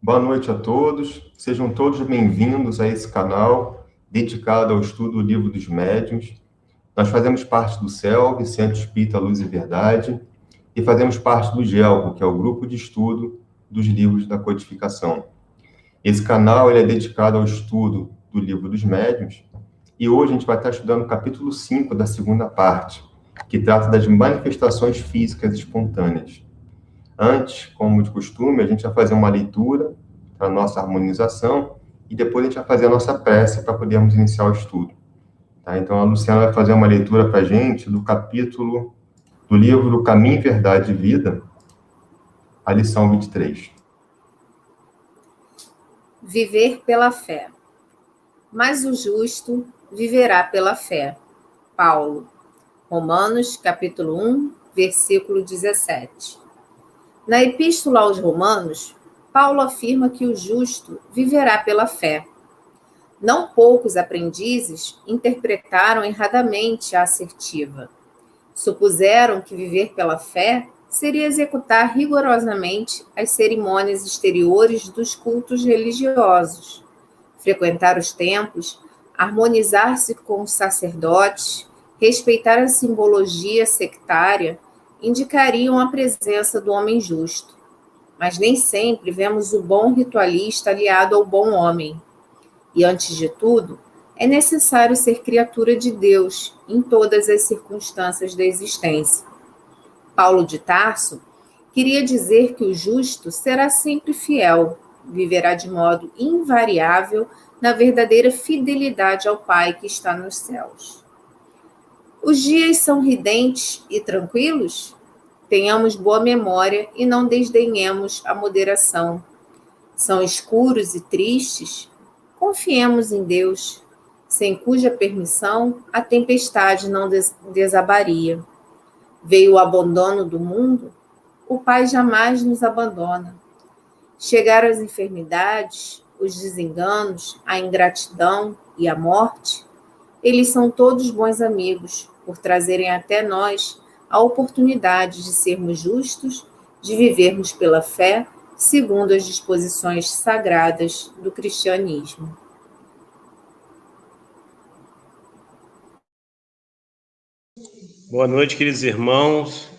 Boa noite a todos. Sejam todos bem-vindos a esse canal dedicado ao estudo do Livro dos Médiuns. Nós fazemos parte do CELV, Centro Espírita Luz e Verdade, e fazemos parte do GELCO, que é o Grupo de Estudo dos Livros da Codificação. Esse canal ele é dedicado ao estudo do Livro dos Médiuns, e hoje a gente vai estar estudando o capítulo 5 da segunda parte, que trata das manifestações físicas espontâneas. Antes, como de costume, a gente vai fazer uma leitura para a nossa harmonização e depois a gente vai fazer a nossa prece para podermos iniciar o estudo. Tá? Então, a Luciana vai fazer uma leitura para a gente do capítulo do livro Caminho, Verdade e Vida, a lição 23. Viver pela fé. Mas o justo viverá pela fé. Paulo, Romanos, capítulo 1, versículo 17. Na Epístola aos Romanos, Paulo afirma que o justo viverá pela fé. Não poucos aprendizes interpretaram erradamente a assertiva. Supuseram que viver pela fé seria executar rigorosamente as cerimônias exteriores dos cultos religiosos, frequentar os templos, harmonizar-se com os sacerdotes, respeitar a simbologia sectária, indicariam a presença do homem justo. Mas nem sempre vemos o bom ritualista aliado ao bom homem. E, antes de tudo, é necessário ser criatura de Deus em todas as circunstâncias da existência. Paulo de Tarso queria dizer que o justo será sempre fiel, viverá de modo invariável na verdadeira fidelidade ao Pai que está nos céus. Os dias são ridentes e tranquilos? Tenhamos boa memória e não desdenhemos a moderação. São escuros e tristes? Confiemos em Deus, sem cuja permissão a tempestade não desabaria. Veio o abandono do mundo? O Pai jamais nos abandona. Chegaram as enfermidades, os desenganos, a ingratidão e a morte? Eles são todos bons amigos, por trazerem até nós a oportunidade de sermos justos, de vivermos pela fé, segundo as disposições sagradas do cristianismo. Boa noite, queridos irmãos.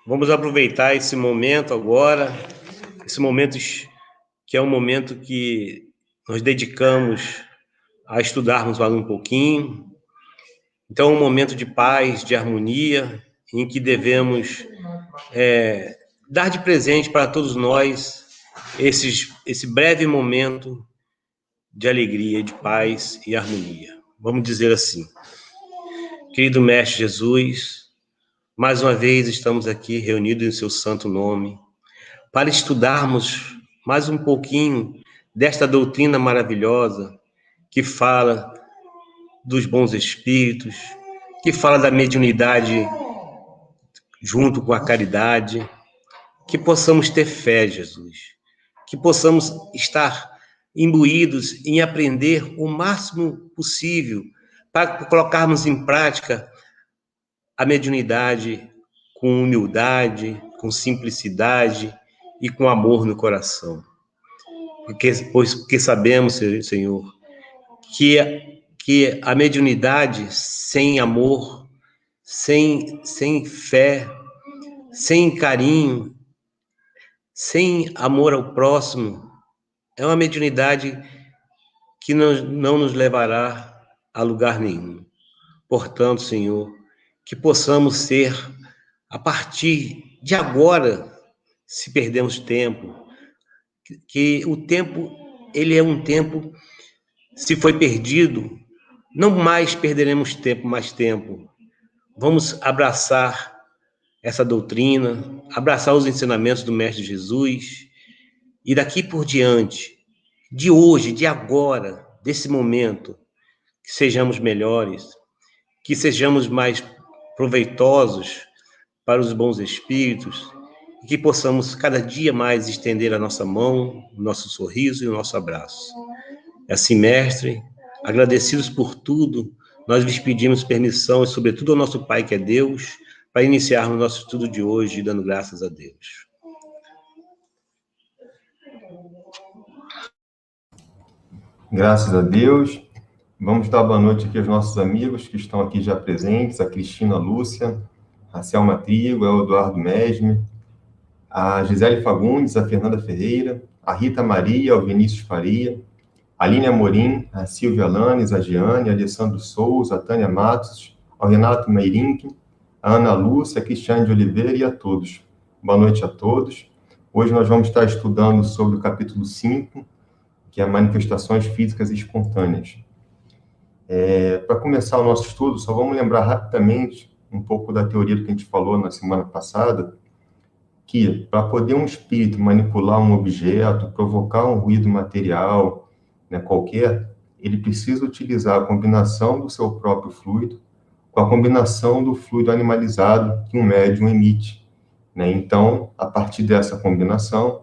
Vamos aproveitar esse momento agora, esse momento que é um momento que nós dedicamos a estudarmos mais um pouquinho. Então, é um momento de paz, de harmonia, em que devemos dar de presente para todos nós esse breve momento de alegria, de paz e harmonia. Vamos dizer assim: querido Mestre Jesus, mais uma vez estamos aqui reunidos em seu santo nome para estudarmos mais um pouquinho desta doutrina maravilhosa que fala dos bons espíritos, que fala da mediunidade junto com a caridade. Que possamos ter fé, Jesus, que possamos estar imbuídos em aprender o máximo possível para colocarmos em prática a mediunidade com humildade, com simplicidade e com amor no coração. Porque sabemos, Senhor, que a mediunidade sem amor, sem fé, sem carinho, sem amor ao próximo, é uma mediunidade que não nos levará a lugar nenhum. Portanto, Senhor, que possamos ser, a partir de agora, se perdemos tempo, que o tempo, ele é um tempo, se foi perdido, não mais perderemos mais tempo. Vamos abraçar essa doutrina, abraçar os ensinamentos do Mestre Jesus, e daqui por diante, de hoje, de agora, desse momento, que sejamos melhores, que sejamos mais proveitosos para os bons espíritos, e que possamos cada dia mais estender a nossa mão, o nosso sorriso e o nosso abraço. Assim, Mestre, agradecidos por tudo, nós lhes pedimos permissão, e sobretudo ao nosso Pai, que é Deus, para iniciarmos o nosso estudo de hoje, dando graças a Deus. Graças a Deus. Vamos dar boa noite aqui aos nossos amigos que estão aqui já presentes, a Cristina Lúcia, a Selma Trigo, o Eduardo Mesme, a Gisele Fagundes, a Fernanda Ferreira, a Rita Maria, o Vinícius Faria, a Aline Amorim, a Silvia Lanes, a Giane, a Alessandro Souza, a Tânia Matos, ao Renato Meirink, a Ana Lúcia, a Cristiane de Oliveira e a todos. Boa noite a todos. Hoje nós vamos estar estudando sobre o capítulo 5, que é manifestações físicas espontâneas. Para começar o nosso estudo, só vamos lembrar rapidamente um pouco da teoria que a gente falou na semana passada, que para poder um espírito manipular um objeto, provocar um ruído material, né, qualquer, ele precisa utilizar a combinação do seu próprio fluido com a combinação do fluido animalizado que um médium emite, né? Então, a partir dessa combinação,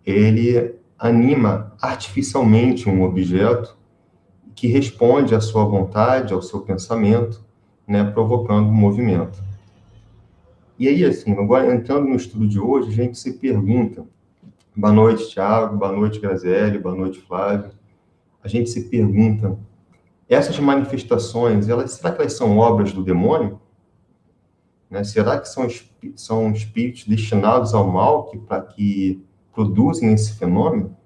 ele anima artificialmente um objeto que responde à sua vontade, ao seu pensamento, né, provocando um movimento. E aí, assim, agora entrando no estudo de hoje, a gente se pergunta, boa noite, Tiago, boa noite, Graziele, boa noite, Flávio, a gente se pergunta, essas manifestações, será que elas são obras do demônio? Né? Será que são espíritos destinados ao mal que produzem esse fenômeno?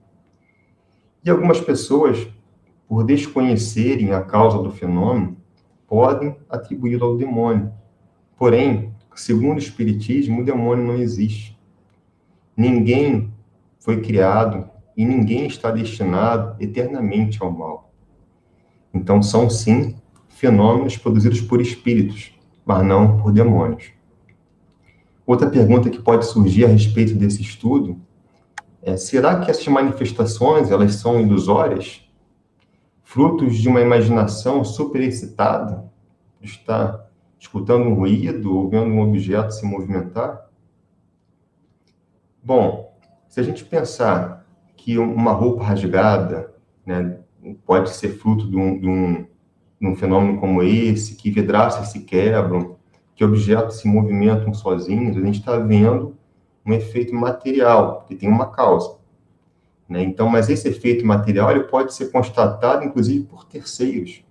E algumas pessoas, por desconhecerem a causa do fenômeno, podem atribuí-lo ao demônio. Porém, segundo o Espiritismo, o demônio não existe. Ninguém foi criado e ninguém está destinado eternamente ao mal. Então, são, sim, fenômenos produzidos por espíritos, mas não por demônios. Outra pergunta que pode surgir a respeito desse estudo é, será que essas manifestações, elas são ilusórias? Frutos de uma imaginação superexcitada? De estar escutando um ruído ou vendo um objeto se movimentar? Bom, se a gente pensar que uma roupa rasgada, né, pode ser fruto de um fenômeno como esse, que vidraças se quebram, que objetos se movimentam sozinhos, a gente está vendo um efeito material, que tem uma causa. Né? Então, mas esse efeito material ele pode ser constatado, inclusive, por terceiros.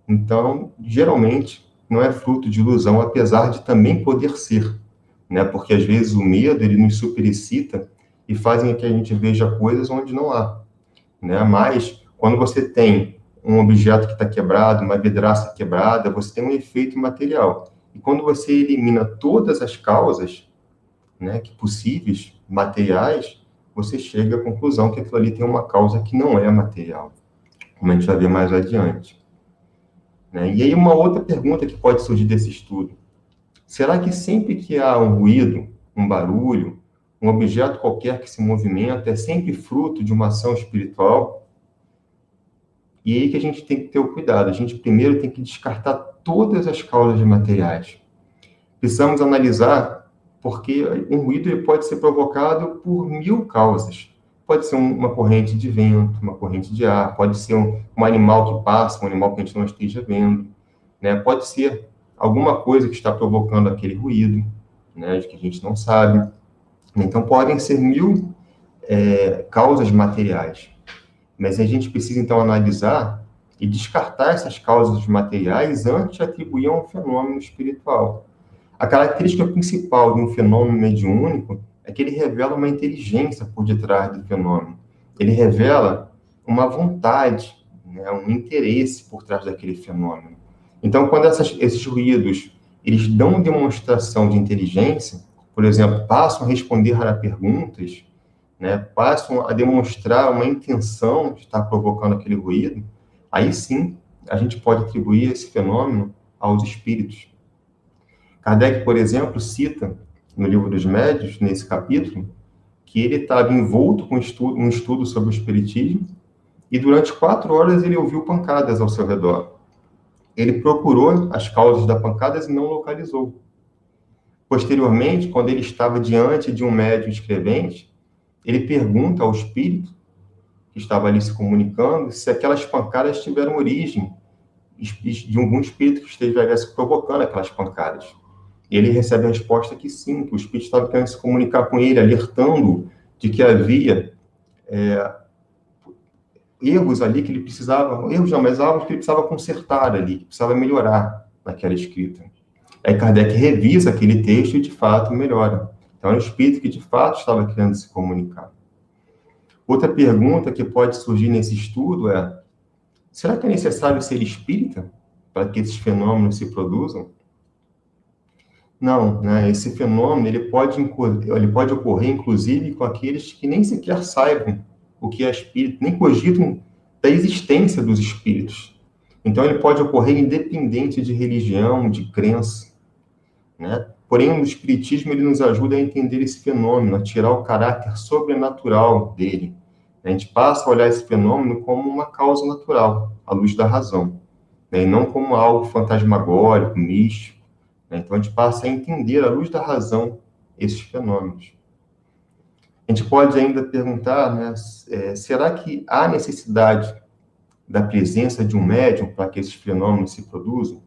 Então, geralmente, não é fruto de ilusão, apesar de também poder ser. Né? Porque, às vezes, o medo ele nos superexcita e fazem com que a gente veja coisas onde não há. Né? Mas, quando você tem um objeto que está quebrado, uma vidraça quebrada, você tem um efeito material. E quando você elimina todas as causas, né, que possíveis, materiais, você chega à conclusão que aquilo ali tem uma causa que não é material, como a gente vai ver mais adiante. Né? E aí uma outra pergunta que pode surgir desse estudo, será que sempre que há um ruído, um barulho, um objeto qualquer que se movimenta, é sempre fruto de uma ação espiritual? E aí que a gente tem que ter o cuidado, a gente primeiro tem que descartar todas as causas materiais. Precisamos analisar porque um ruído ele pode ser provocado por 1000 causas. Pode ser uma corrente de vento, uma corrente de ar, pode ser um animal que passa, um animal que a gente não esteja vendo, né? Pode ser alguma coisa que está provocando aquele ruído, né, que a gente não sabe. Então, podem ser 1000 causas materiais. Mas a gente precisa, então, analisar e descartar essas causas materiais antes de atribuir a um fenômeno espiritual. A característica principal de um fenômeno mediúnico é que ele revela uma inteligência por detrás do fenômeno. Ele revela uma vontade, né, um interesse por trás daquele fenômeno. Então, quando esses ruídos eles dão demonstração de inteligência, por exemplo, passam a responder a perguntas, né, passam a demonstrar uma intenção de estar provocando aquele ruído, aí sim a gente pode atribuir esse fenômeno aos espíritos. Kardec, por exemplo, cita no Livro dos Médiuns, nesse capítulo, que ele estava envolto com um estudo sobre o espiritismo e durante 4 horas ele ouviu pancadas ao seu redor. Ele procurou as causas das pancadas e não localizou. Posteriormente, quando ele estava diante de um médium escrevente, ele pergunta ao espírito que estava ali se comunicando se aquelas pancadas tiveram origem de algum espírito que estivesse provocando aquelas pancadas. E ele recebe a resposta que sim, que o espírito estava querendo se comunicar com ele, alertando de que havia erros ali que ele precisava, erros não, mas algo que ele precisava consertar ali, que precisava melhorar naquela escrita. Aí Kardec revisa aquele texto e, de fato, melhora. Então, é o espírito que, de fato, estava querendo se comunicar. Outra pergunta que pode surgir nesse estudo é: será que é necessário ser espírita para que esses fenômenos se produzam? Não, né? Esse fenômeno ele pode ocorrer, inclusive, com aqueles que nem sequer saibam o que é espírito, nem cogitam da existência dos espíritos. Então, ele pode ocorrer independente de religião, de crença, né? Porém, o espiritismo ele nos ajuda a entender esse fenômeno, a tirar o caráter sobrenatural dele. A gente passa a olhar esse fenômeno como uma causa natural, à luz da razão, né? E não como algo fantasmagórico, místico. Então, a gente passa a entender, à luz da razão, esses fenômenos. A gente pode ainda perguntar, né, será que há necessidade da presença de um médium para que esses fenômenos se produzam?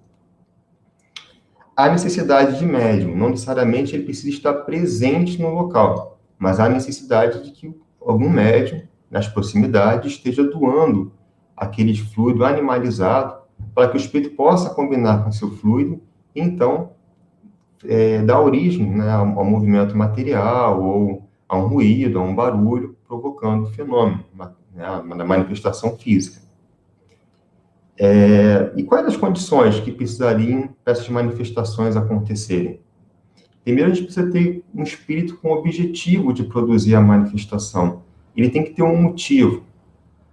Há necessidade de médium, não necessariamente ele precisa estar presente no local, mas há necessidade de que algum médium, nas proximidades, esteja doando aquele fluido animalizado para que o espírito possa combinar com seu fluido e, então, dar origem, né, ao movimento material ou a um ruído, a um barulho, provocando o fenômeno, uma manifestação física. E quais as condições que precisariam para essas manifestações acontecerem? Primeiro, a gente precisa ter um espírito com o objetivo de produzir a manifestação. Ele tem que ter um motivo,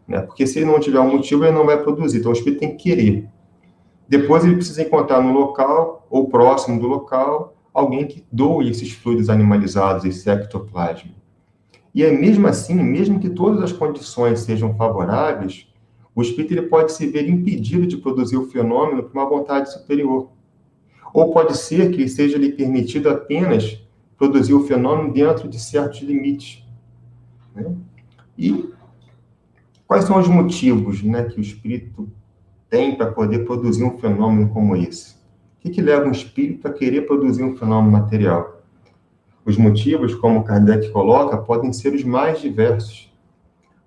né? Porque se ele não tiver um motivo, ele não vai produzir. Então, o espírito tem que querer. Depois, ele precisa encontrar no local, ou próximo do local, alguém que doe esses fluidos animalizados, esse ectoplasma. E aí, mesmo assim, mesmo que todas as condições sejam favoráveis, o espírito ele pode se ver impedido de produzir o fenômeno por uma vontade superior. Ou pode ser que seja lhe permitido apenas produzir o fenômeno dentro de certos limites, né? E quais são os motivos, né, que o espírito tem para poder produzir um fenômeno como esse? O que leva um espírito a querer produzir um fenômeno material? Os motivos, como Kardec coloca, podem ser os mais diversos.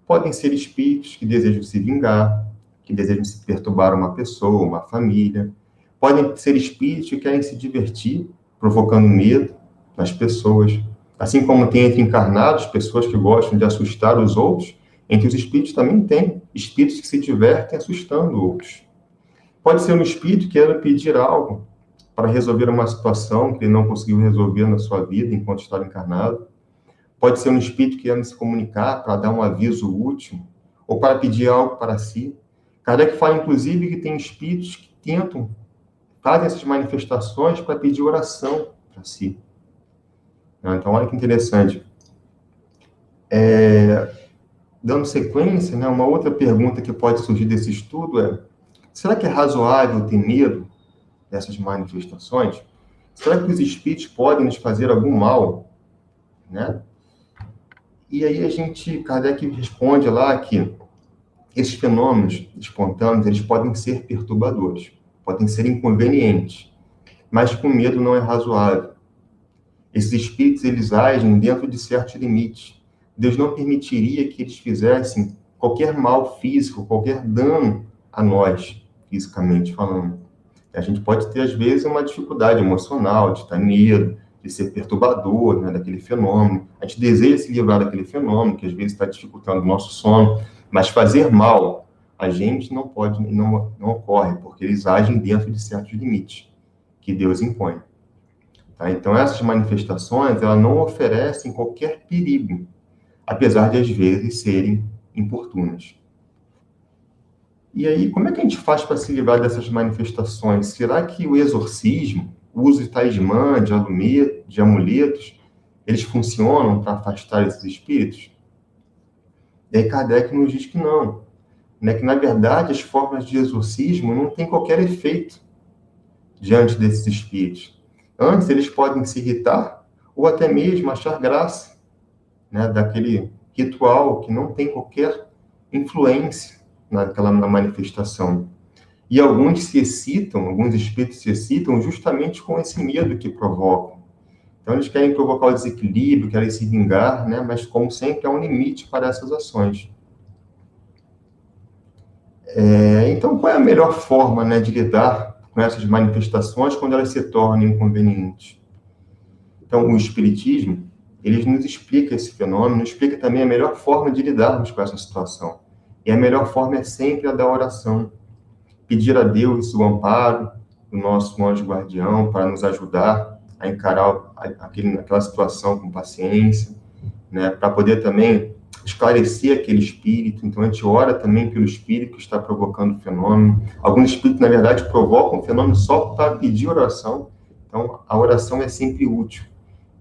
Podem ser espíritos que desejam se vingar, que desejam se perturbar uma pessoa, uma família. Podem ser espíritos que querem se divertir, provocando medo nas pessoas. Assim como tem entre encarnados pessoas que gostam de assustar os outros, entre os espíritos também tem espíritos que se divertem assustando outros. Pode ser um espírito que queira pedir algo para resolver uma situação que ele não conseguiu resolver na sua vida enquanto estava encarnado. Pode ser um espírito que queira se comunicar para dar um aviso útil ou para pedir algo para si. Kardec fala, inclusive, que tem espíritos que fazem essas manifestações para pedir oração para si. Então, olha que interessante. Dando sequência, né, uma outra pergunta que pode surgir desse estudo é: será que é razoável ter medo dessas manifestações? Será que os espíritos podem nos fazer algum mal, né? E aí Kardec responde lá que esses fenômenos espontâneos, eles podem ser perturbadores, podem ser inconvenientes, mas com medo não é razoável. Esses espíritos, eles agem dentro de certos limites. Deus não permitiria que eles fizessem qualquer mal físico, qualquer dano a nós, fisicamente falando. A gente pode ter, às vezes, uma dificuldade emocional, de estar medo, de ser perturbador, né, daquele fenômeno. A gente deseja se livrar daquele fenômeno, que às vezes está dificultando o nosso sono, mas fazer mal a gente não pode, não ocorre, porque eles agem dentro de certos limites que Deus impõe. Tá? Então, essas manifestações, elas não oferecem qualquer perigo, apesar de, às vezes, serem importunas. E aí, como é que a gente faz para se livrar dessas manifestações? Será que o exorcismo, o uso de talismã, de amuletos, eles funcionam para afastar esses espíritos? E aí Kardec nos diz que não, né? Que, na verdade, as formas de exorcismo não têm qualquer efeito diante desses espíritos. Antes, eles podem se irritar ou até mesmo achar graça, né, daquele ritual que não tem qualquer influência na manifestação. E alguns espíritos se excitam justamente com esse medo que provocam. Então, eles querem provocar o desequilíbrio, querem se vingar, né? Mas, como sempre, há um limite para essas ações. Então, qual é a melhor forma, né, de lidar com essas manifestações quando elas se tornam inconvenientes? Então, o Espiritismo, ele nos explica esse fenômeno, nos explica também a melhor forma de lidarmos com essa situação. E a melhor forma é sempre a da oração. Pedir a Deus o amparo do nosso anjo guardião para nos ajudar a encarar aquela situação com paciência, né, para poder também esclarecer aquele espírito. Então, a gente ora também pelo espírito que está provocando o fenômeno. Alguns espíritos, na verdade, provocam o fenômeno só para pedir oração. Então, a oração é sempre útil,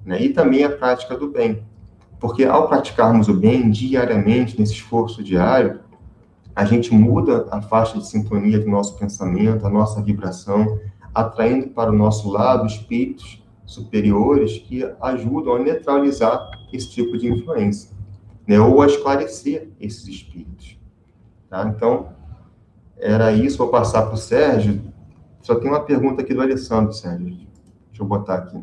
né? E também a prática do bem. Porque, ao praticarmos o bem diariamente, nesse esforço diário, a gente muda a faixa de sintonia do nosso pensamento, a nossa vibração, atraindo para o nosso lado espíritos superiores que ajudam a neutralizar esse tipo de influência, né? Ou a esclarecer esses espíritos. Tá? Então, era isso. Vou passar para o Sérgio. Só tem uma pergunta aqui do Alessandro, Sérgio. Deixa eu botar aqui.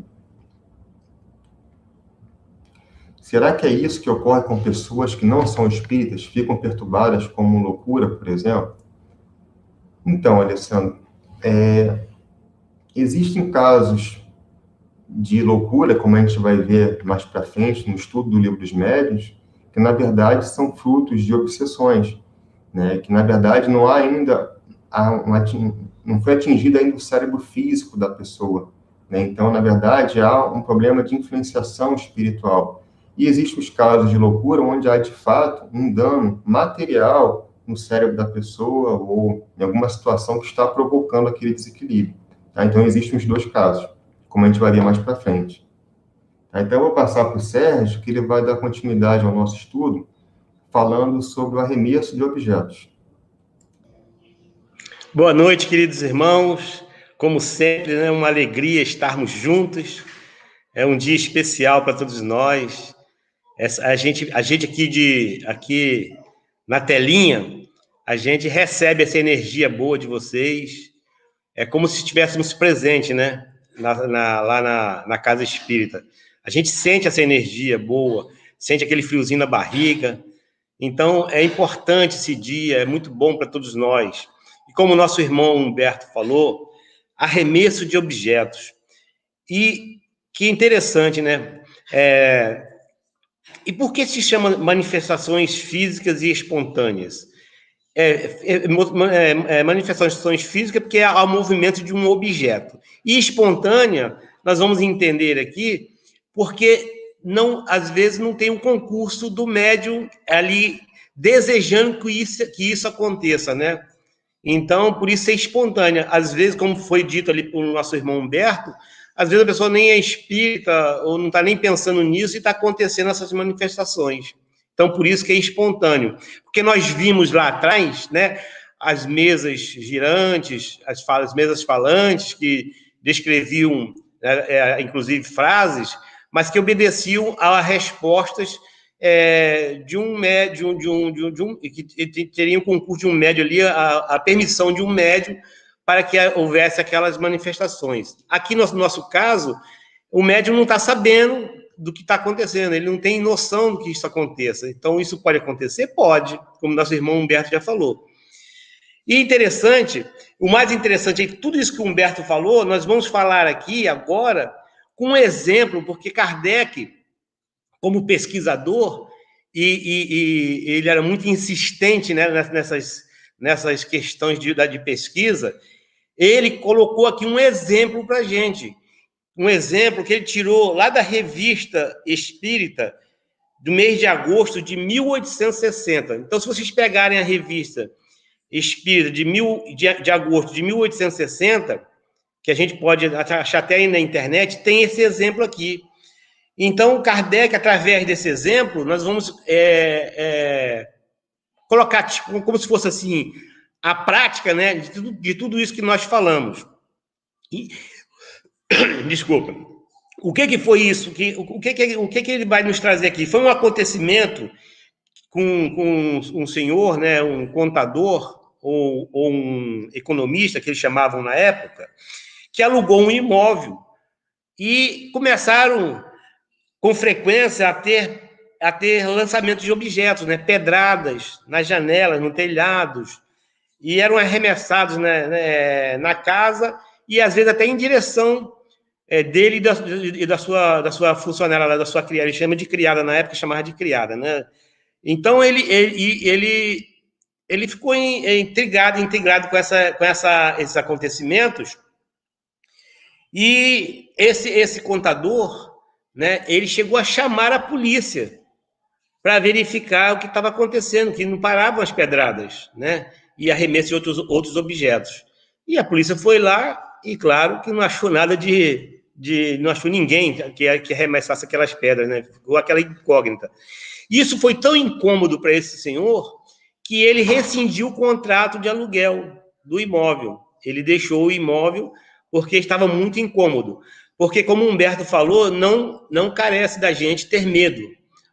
Será que é isso que ocorre com pessoas que não são espíritas, ficam perturbadas como loucura, por exemplo? Então, Alessandro, existem casos de loucura, como a gente vai ver mais para frente no estudo do Livro dos Médiuns, que na verdade são frutos de obsessões, né? Que na verdade não há ainda, não foi atingido ainda o cérebro físico da pessoa, né? Então, na verdade, há um problema de influenciação espiritual. E existem os casos de loucura onde há, de fato, um dano material no cérebro da pessoa ou em alguma situação que está provocando aquele desequilíbrio. Tá? Então, existem os dois casos, como a gente vai ver mais para frente. Tá? Então, eu vou passar para o Sérgio, que ele vai dar continuidade ao nosso estudo, falando sobre o arremesso de objetos. Boa noite, queridos irmãos. Como sempre, né, uma alegria estarmos juntos. É um dia especial para todos nós. A gente aqui na telinha, a gente recebe essa energia boa de vocês. É como se estivéssemos presentes, né? Lá na casa espírita. A gente sente essa energia boa, sente aquele friozinho na barriga. Então, é importante esse dia, é muito bom para todos nós. E como o nosso irmão Humberto falou, arremesso de objetos. E que interessante, né? E por que se chama manifestações físicas e espontâneas? Manifestações físicas porque há o movimento de um objeto. E espontânea, nós vamos entender aqui, porque às vezes não tem um concurso do médium ali desejando que isso aconteça, né? Então, por isso é espontânea. Às vezes, como foi dito ali pelo nosso irmão Humberto, às vezes a pessoa nem é espírita ou não está nem pensando nisso e está acontecendo essas manifestações. Então, por isso que é espontâneo. Porque nós vimos lá atrás, né, as mesas girantes, as mesas falantes, que descreviam, inclusive, frases, mas que obedeciam a respostas de um médium, que teria um concurso de um médium ali, a permissão de um médium para que houvesse aquelas manifestações. Aqui, no nosso caso, o médium não está sabendo do que está acontecendo, ele não tem noção do que isso aconteça. Então, isso pode acontecer? Pode, como nosso irmão Humberto já falou. E interessante, o mais interessante é que tudo isso que o Humberto falou, nós vamos falar aqui agora com um exemplo, porque Kardec, como pesquisador, e ele era muito insistente, né, nessas questões de pesquisa, ele colocou aqui um exemplo para a gente. Um exemplo que ele tirou lá da Revista Espírita, do mês de agosto de 1860. Então, se vocês pegarem a Revista Espírita de agosto de 1860, que a gente pode achar até aí na internet, tem esse exemplo aqui. Então, Kardec, através desse exemplo, nós vamos colocar tipo, como se fosse assim, a prática, né, de tudo isso que nós falamos. Desculpa. O que foi isso? O que ele vai nos trazer aqui? Foi um acontecimento com um senhor, né, um contador ou um economista, que eles chamavam na época, que alugou um imóvel e começaram, com frequência, a ter lançamentos de objetos, né, pedradas nas janelas, no telhados, e eram arremessados, né, na casa, e às vezes até em direção dele e da sua funcionária, da sua criada. Ele chama de criada, na época chamava de criada, né? Então ele ficou intrigado com esses acontecimentos, e esse contador, né, ele chegou a chamar a polícia para verificar o que estava acontecendo, que não paravam as pedradas, né, e arremesso de outros objetos. E a polícia foi lá e, claro, que não achou nada não achou ninguém que arremessasse aquelas pedras, né, ficou aquela incógnita. Isso foi tão incômodo para esse senhor que ele rescindiu o contrato de aluguel do imóvel. Ele deixou o imóvel porque estava muito incômodo. Porque, como o Humberto falou, não carece da gente ter medo.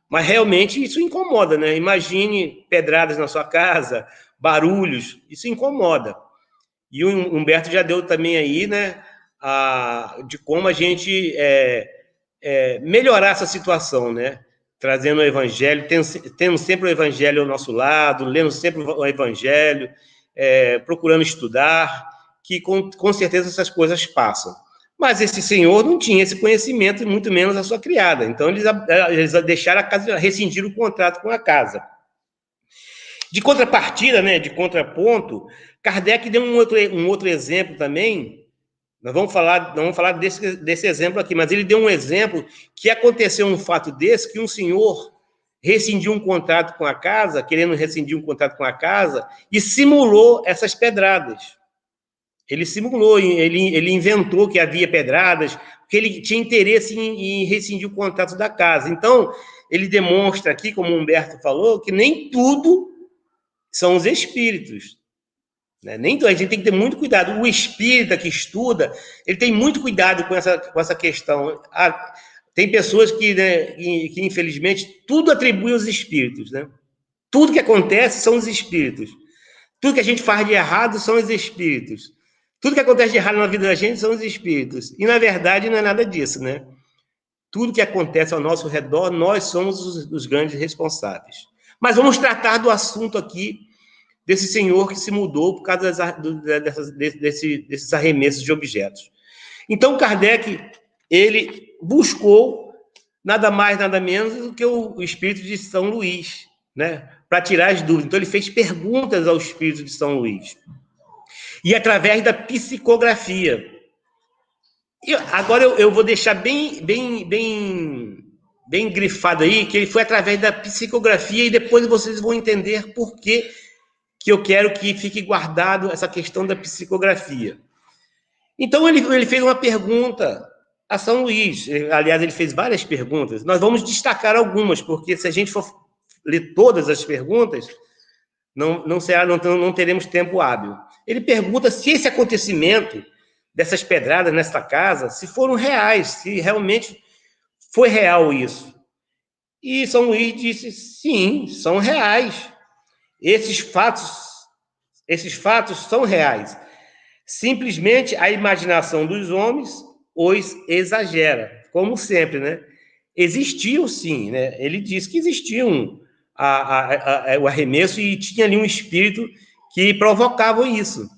Mas realmente isso incomoda, né? Imagine pedradas na sua casa, barulhos, isso incomoda. E o Humberto já deu também aí, né, de como a gente melhorar essa situação, né? Trazendo o evangelho, tendo sempre o evangelho ao nosso lado, lendo sempre o evangelho, procurando estudar, que com certeza essas coisas passam. Mas esse senhor não tinha esse conhecimento, e muito menos a sua criada. Então, eles deixaram a casa, rescindiram o contrato com a casa. De contrapartida, né, de contraponto, Kardec deu um outro exemplo também. Não vamos falar desse exemplo aqui, mas ele deu um exemplo que aconteceu um fato desse, que um senhor rescindiu um contrato com a casa, querendo rescindir um contrato com a casa, e simulou essas pedradas. Ele simulou, ele inventou que havia pedradas, porque ele tinha interesse em rescindir o contrato da casa. Então, ele demonstra aqui, como o Humberto falou, que nem tudo são os espíritos. Né? Nem tudo, a gente tem que ter muito cuidado. O espírita que estuda, ele tem muito cuidado com essa questão. Tem pessoas que, infelizmente, tudo atribui aos espíritos. Né? Tudo que acontece são os espíritos. Tudo que a gente faz de errado são os espíritos. Tudo que acontece de errado na vida da gente são os espíritos. E, na verdade, não é nada disso, né? Tudo que acontece ao nosso redor, nós somos os grandes responsáveis. Mas vamos tratar do assunto aqui desse senhor que se mudou por causa desses arremessos de objetos. Então, Kardec, ele buscou nada mais, nada menos do que o espírito de São Luís, né? Para tirar as dúvidas. Então, ele fez perguntas ao espírito de São Luís. E através da psicografia. Agora eu vou deixar bem grifado aí, que ele foi através da psicografia, e depois vocês vão entender por que eu quero que fique guardado essa questão da psicografia. Então, ele fez uma pergunta a São Luís. Aliás, ele fez várias perguntas. Nós vamos destacar algumas, porque se a gente for ler todas as perguntas, não teremos tempo hábil. Ele pergunta se esse acontecimento dessas pedradas nesta casa, se foram reais, se realmente foi real isso. E São Luís disse, sim, são reais. Esses fatos são reais. Simplesmente a imaginação dos homens os exagera, como sempre, né? Existiam, sim, né? Ele disse que existiam o arremesso e tinha ali um espírito que provocava isso.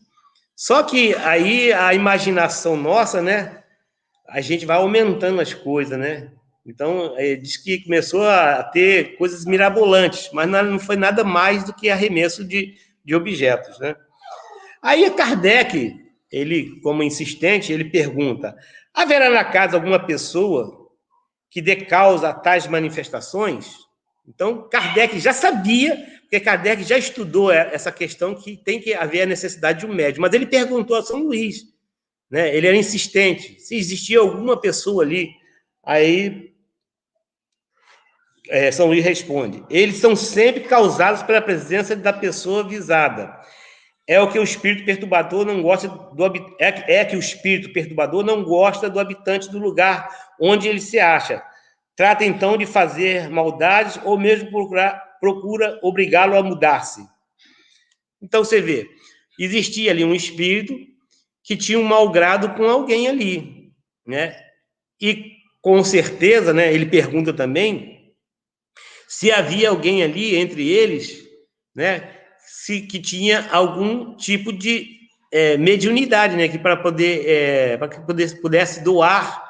Só que aí a imaginação nossa, né? A gente vai aumentando as coisas, né? Então, diz que começou a ter coisas mirabolantes, mas não foi nada mais do que arremesso de objetos, né? Aí Kardec, ele, como insistente, ele pergunta, haverá na casa alguma pessoa que dê causa a tais manifestações? Então, Kardec já sabia, porque Kardec já estudou essa questão que tem que haver a necessidade de um médium, mas ele perguntou a São Luís, né? Ele era insistente, se existia alguma pessoa ali. Aí São Luís responde, eles são sempre causados pela presença da pessoa visada. É que o espírito perturbador não gosta que o espírito perturbador não gosta do habitante do lugar onde ele se acha. Trata então de fazer maldades ou mesmo procura obrigá-lo a mudar-se. Então você vê, existia ali um espírito que tinha um mau grado com alguém ali, né? E com certeza, né, ele pergunta também se havia alguém ali entre eles, né, que tinha algum tipo de mediunidade, né? Que para que pudesse doar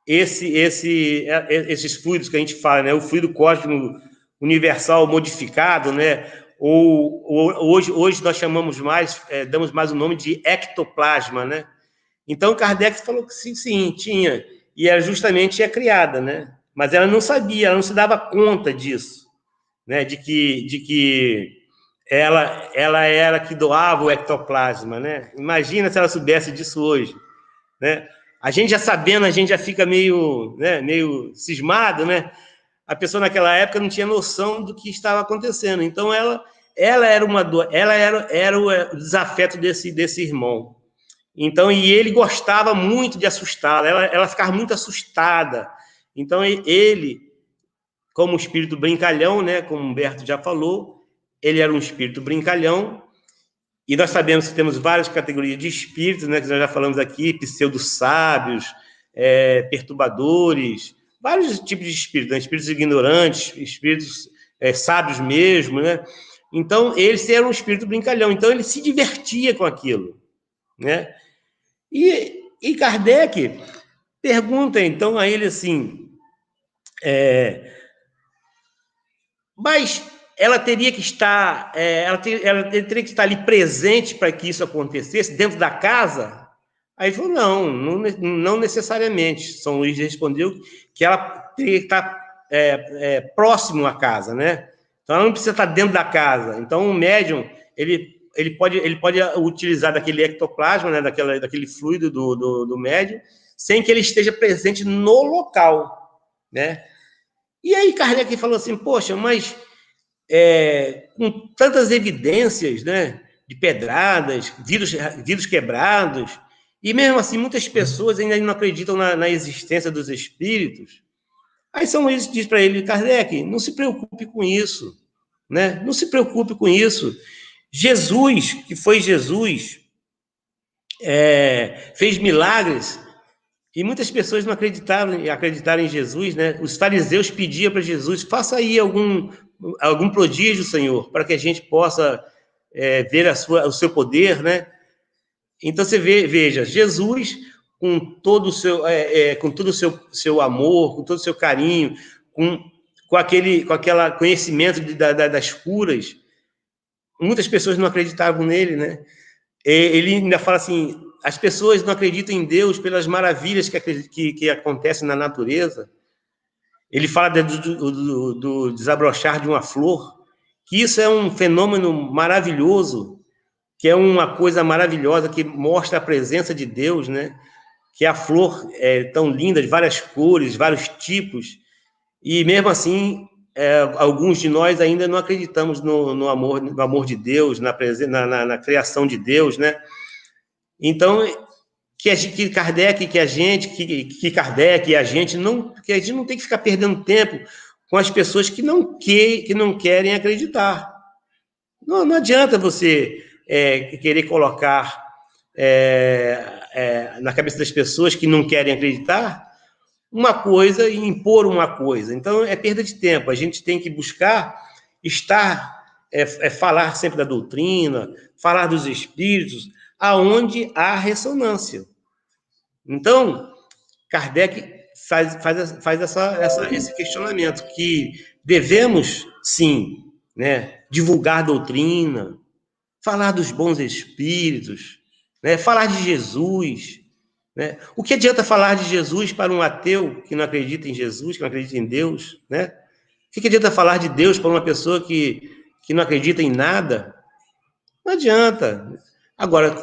esses fluidos que a gente fala, né? O fluido cósmico universal modificado, né? Ou hoje nós chamamos mais, damos mais o nome de ectoplasma, né? Então, Kardec falou que sim, tinha, e era justamente criada, né? Mas ela não sabia, ela não se dava conta disso, né? De que ela era que doava o ectoplasma, né? Imagina se ela soubesse disso hoje, né? A gente já sabendo, a gente já fica meio cismado, né? A pessoa naquela época não tinha noção do que estava acontecendo. Então, ela era o desafeto desse irmão. Então, e ele gostava muito de assustá-la, ela ficava muito assustada. Então, ele, como espírito brincalhão, né, como o Humberto já falou, ele era um espírito brincalhão, e nós sabemos que temos várias categorias de espíritos, né, que nós já falamos aqui, pseudo-sábios, perturbadores, vários tipos de espíritos, né, espíritos ignorantes, espíritos sábios mesmo, né? Então, ele era um espírito brincalhão, então ele se divertia com aquilo, né? E Kardec pergunta, então, a ele assim, mas ela teria que estar, ela teria que estar ali presente para que isso acontecesse, dentro da casa? Aí ele falou, não necessariamente. São Luís respondeu que ela teria que estar próximo à casa, né? Então, ela não precisa estar dentro da casa. Então, o médium, ele pode utilizar daquele ectoplasma, né, daquele fluido do médium, sem que ele esteja presente no local, né? E aí Kardec falou assim, poxa, mas com tantas evidências, né, de pedradas, vidros quebrados, e mesmo assim muitas pessoas ainda não acreditam na existência dos espíritos. Aí São Luís diz para ele, Kardec, não se preocupe com isso, né? Não se preocupe com isso. Jesus, que foi Jesus, fez milagres, e muitas pessoas não acreditaram em Jesus, né? Os fariseus pediam para Jesus, faça aí algum prodígio, Senhor, para que a gente possa ver o seu poder, né? Então você veja, Jesus, com todo o seu amor, com todo o seu carinho, com aquele conhecimento das curas, muitas pessoas não acreditavam nele, né? Ele ainda fala assim, as pessoas não acreditam em Deus pelas maravilhas que acontecem na natureza. Ele fala do desabrochar de uma flor, que isso é um fenômeno maravilhoso, que é uma coisa maravilhosa, que mostra a presença de Deus, né? Que a flor é tão linda, de várias cores, vários tipos, e mesmo assim, alguns de nós ainda não acreditamos no amor de Deus, na criação de Deus, né? Então, que Kardec e a gente não tem que ficar perdendo tempo com as pessoas que não querem acreditar. Não adianta você querer colocar na cabeça das pessoas que não querem acreditar uma coisa e impor uma coisa. Então, é perda de tempo. A gente tem que buscar falar sempre da doutrina, falar dos espíritos, aonde há ressonância. Então, Kardec faz esse questionamento, que devemos, sim, né, divulgar a doutrina, falar dos bons espíritos, né, falar de Jesus, né? O que adianta falar de Jesus para um ateu que não acredita em Jesus, que não acredita em Deus, né? O que adianta falar de Deus para uma pessoa que não acredita em nada? Não adianta. Agora,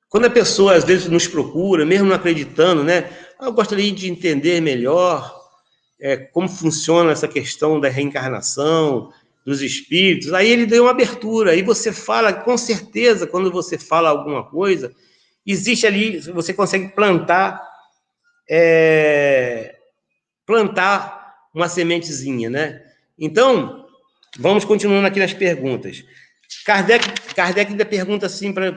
quando a pessoa às vezes nos procura, mesmo não acreditando, né? Eu gostaria de entender melhor como funciona essa questão da reencarnação, dos espíritos. Aí ele deu uma abertura. Aí você fala, com certeza, quando você fala alguma coisa, existe ali, você consegue plantar uma sementezinha, né? Então, vamos continuando aqui nas perguntas. Kardec ainda pergunta assim para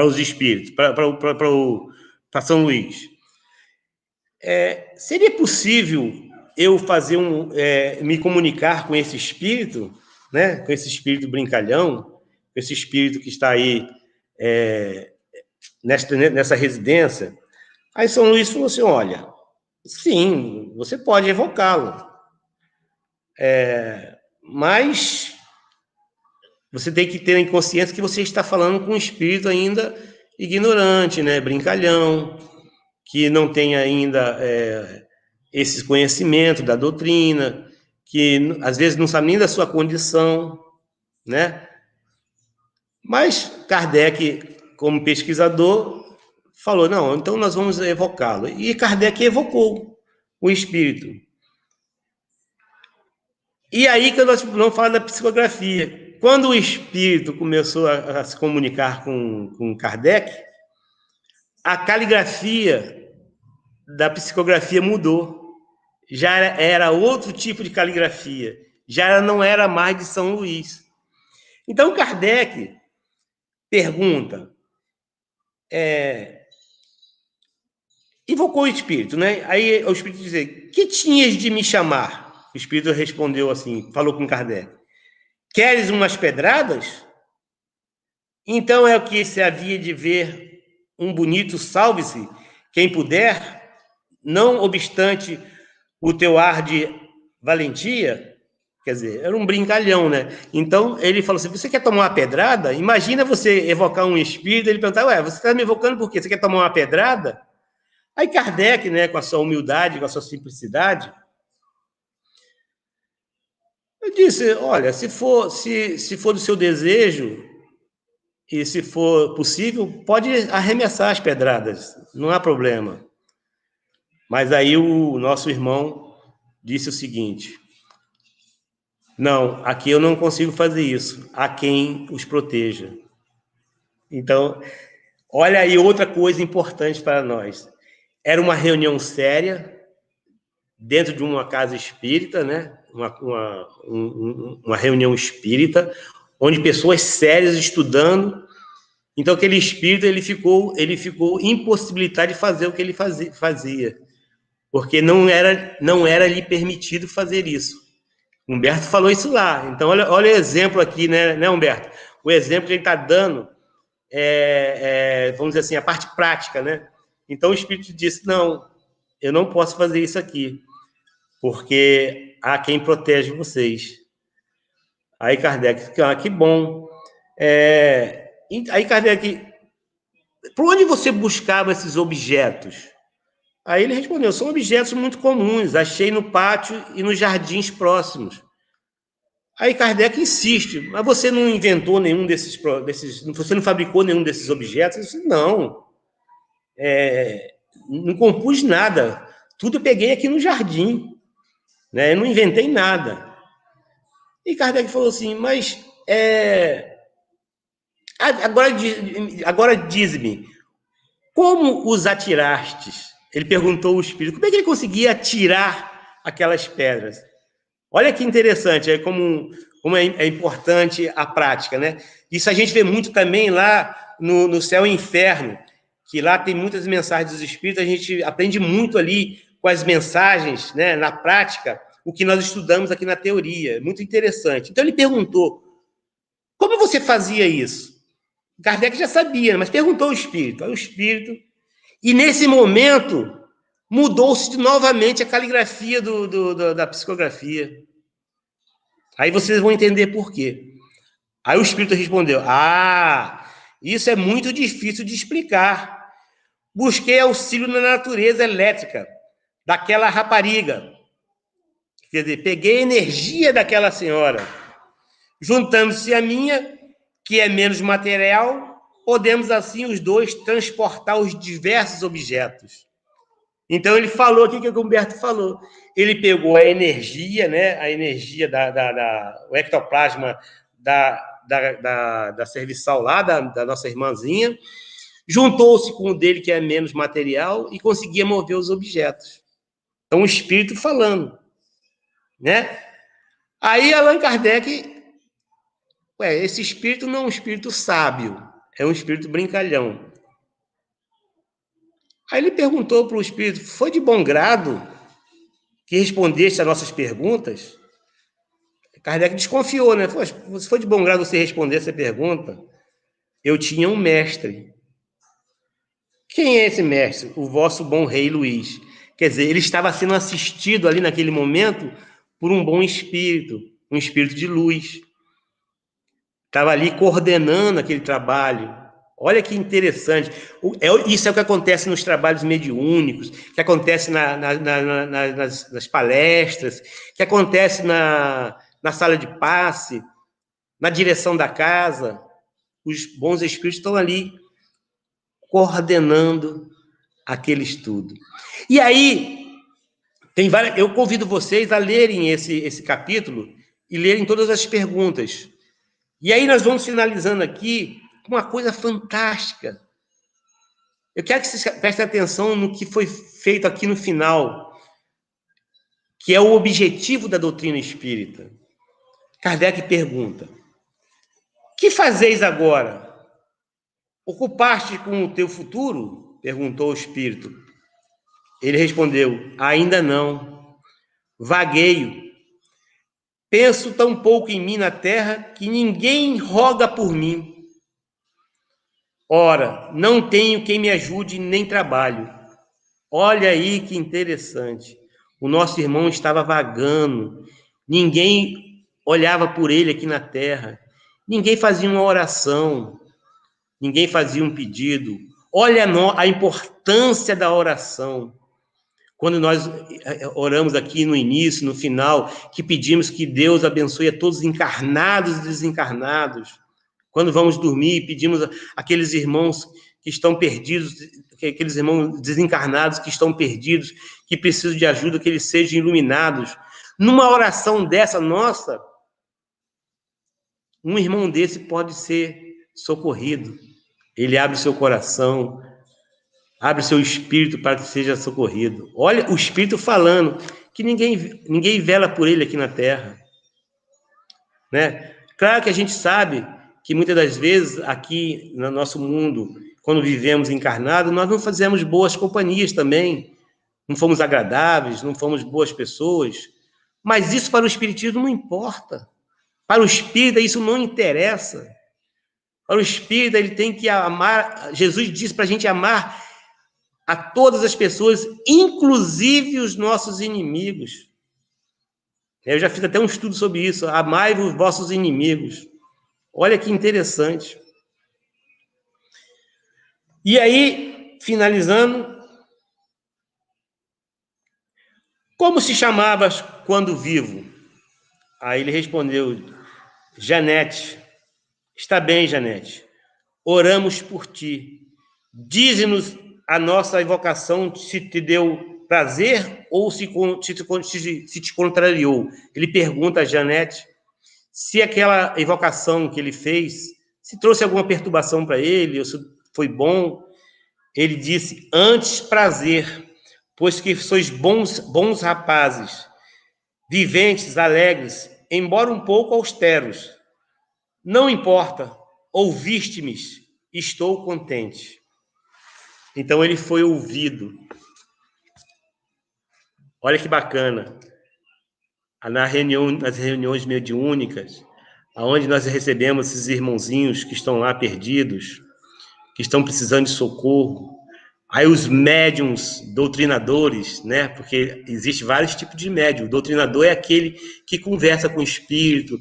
os espíritos, para São Luís. Seria possível eu me comunicar com esse espírito? né, com esse espírito brincalhão, com esse espírito que está aí nessa residência. Aí São Luís falou assim, olha, sim, você pode evocá-lo, mas você tem que ter em consciência que você está falando com um espírito ainda ignorante, né, brincalhão, que não tem ainda esse conhecimento da doutrina, que às vezes não sabe nem da sua condição, né? Mas Kardec, como pesquisador, falou, não, então nós vamos evocá-lo. E Kardec evocou o espírito. E aí que nós vamos falar da psicografia. Quando o espírito começou a se comunicar com Kardec, a caligrafia da psicografia mudou. Já era outro tipo de caligrafia. Já não era mais de São Luís. Então, Kardec pergunta, invocou o espírito, né? Aí o espírito diz, que tinhas de me chamar? O espírito respondeu assim, falou com Kardec, queres umas pedradas? Então é o que se havia de ver um bonito salve-se, quem puder, não obstante o teu ar de valentia, quer dizer, era um brincalhão, né? Então ele falou assim, você quer tomar uma pedrada? Imagina você evocar um espírito, ele perguntar, você está me evocando por quê? Você quer tomar uma pedrada? Aí Kardec, né, com a sua humildade, com a sua simplicidade, eu disse, olha, se for do seu desejo, e se for possível, pode arremessar as pedradas, não há problema. Mas aí o nosso irmão disse o seguinte, não, aqui eu não consigo fazer isso, há quem os proteja. Então, olha aí outra coisa importante para nós. Era uma reunião séria, dentro de uma casa espírita, né? Uma reunião espírita, onde pessoas sérias estudando. Então, aquele espírito ele ficou impossibilitado de fazer o que ele fazia, porque não era lhe permitido fazer isso. Humberto falou isso lá. Então, olha o exemplo aqui, né, Humberto? O exemplo que ele está dando vamos dizer assim, a parte prática, né? Então, o espírito disse, não, eu não posso fazer isso aqui, porque há quem protege vocês. Aí Kardec, que bom. Aí Kardec, por onde você buscava esses objetos? Aí ele respondeu, são objetos muito comuns, achei no pátio e nos jardins próximos. Aí Kardec insiste, mas você não inventou nenhum desses você não fabricou nenhum desses objetos? Eu disse, não, não compus nada, tudo eu peguei aqui no jardim, né? Eu não inventei nada. E Kardec falou assim, mas agora diz-me, como os atirastes? Ele perguntou ao espírito, como é que ele conseguia atirar aquelas pedras? Olha que interessante, como é importante a prática, né? Isso a gente vê muito também lá no Céu e Inferno, que lá tem muitas mensagens dos espíritos, a gente aprende muito ali com as mensagens, né, na prática, o que nós estudamos aqui na teoria, muito interessante. Então ele perguntou, como você fazia isso? Kardec já sabia, mas perguntou ao espírito. Aí o espírito, e nesse momento mudou-se novamente a caligrafia da psicografia. Aí vocês vão entender por quê. Aí o espírito respondeu, isso é muito difícil de explicar. Busquei auxílio na natureza elétrica daquela rapariga. Quer dizer, peguei a energia daquela senhora. Juntando-se a minha, que é menos material, podemos assim os dois transportar os diversos objetos. Então ele falou, o que o Humberto falou? Ele pegou a energia, né? A energia o ectoplasma da cervical lá, da nossa irmãzinha, juntou-se com o dele, que é menos material, e conseguia mover os objetos. Então o espírito falando, né? Aí Allan Kardec, esse espírito não é um espírito sábio, é um espírito brincalhão. Aí ele perguntou para o espírito, foi de bom grado que respondeste às nossas perguntas? Kardec desconfiou, né? Se for de bom grado você responder essa pergunta, eu tinha um mestre. Quem é esse mestre? O vosso bom rei Luís. Quer dizer, ele estava sendo assistido ali naquele momento por um bom espírito, um espírito de luz. Estava ali coordenando aquele trabalho. Olha que interessante. Isso é o que acontece nos trabalhos mediúnicos, que acontece nas palestras, que acontece na sala de passe, na direção da casa. Os bons espíritos estão ali coordenando aquele estudo. E aí, eu convido vocês a lerem esse capítulo e lerem todas as perguntas. E aí nós vamos finalizando aqui com uma coisa fantástica. Eu quero que vocês prestem atenção no que foi feito aqui no final, que é o objetivo da doutrina espírita. Kardec pergunta: que fazeis agora? Ocupaste com o teu futuro? Perguntou o espírito. Ele respondeu: ainda não. Vagueio. Penso tão pouco em mim na terra que ninguém roga por mim. Ora, não tenho quem me ajude nem trabalho. Olha aí que interessante. O nosso irmão estava vagando. Ninguém olhava por ele aqui na terra. Ninguém fazia uma oração. Ninguém fazia um pedido. Olha a importância da oração. Quando nós oramos aqui no início, no final, que pedimos que Deus abençoe a todos os encarnados e desencarnados. Quando vamos dormir, pedimos aqueles irmãos que estão perdidos, aqueles irmãos desencarnados que estão perdidos, que precisam de ajuda, que eles sejam iluminados. Numa oração dessa nossa, um irmão desse pode ser socorrido. Ele abre seu coração, abre seu espírito para que seja socorrido. Olha o espírito falando que ninguém vela por ele aqui na terra, né? Claro que a gente sabe que muitas das vezes aqui no nosso mundo, quando vivemos encarnados, nós não fazemos boas companhias também, não fomos agradáveis, não fomos boas pessoas, mas isso para o espiritismo não importa. Para o espírita isso não interessa. Para o espírita ele tem que amar. Jesus disse para a gente amar a todas as pessoas, inclusive os nossos inimigos. Eu já fiz até um estudo sobre isso. Amai os vossos inimigos. Olha que interessante. E aí, finalizando, como se chamavas quando vivo? Aí ele respondeu: Janete. Está bem, Janete. Oramos por ti. Dize-nos a nossa evocação se te deu prazer ou se te contrariou. Ele pergunta a Janete se aquela evocação que ele fez, se trouxe alguma perturbação para ele, ou se foi bom. Ele disse: antes prazer, pois que sois bons rapazes, viventes, alegres, embora um pouco austeros. Não importa, ouviste-me, estou contente. Então ele foi ouvido. Olha que bacana. Nas reuniões mediúnicas, onde nós recebemos esses irmãozinhos que estão lá perdidos, que estão precisando de socorro. Aí os médiums doutrinadores, né? Porque existe vários tipos de médium. O doutrinador é aquele que conversa com o espírito,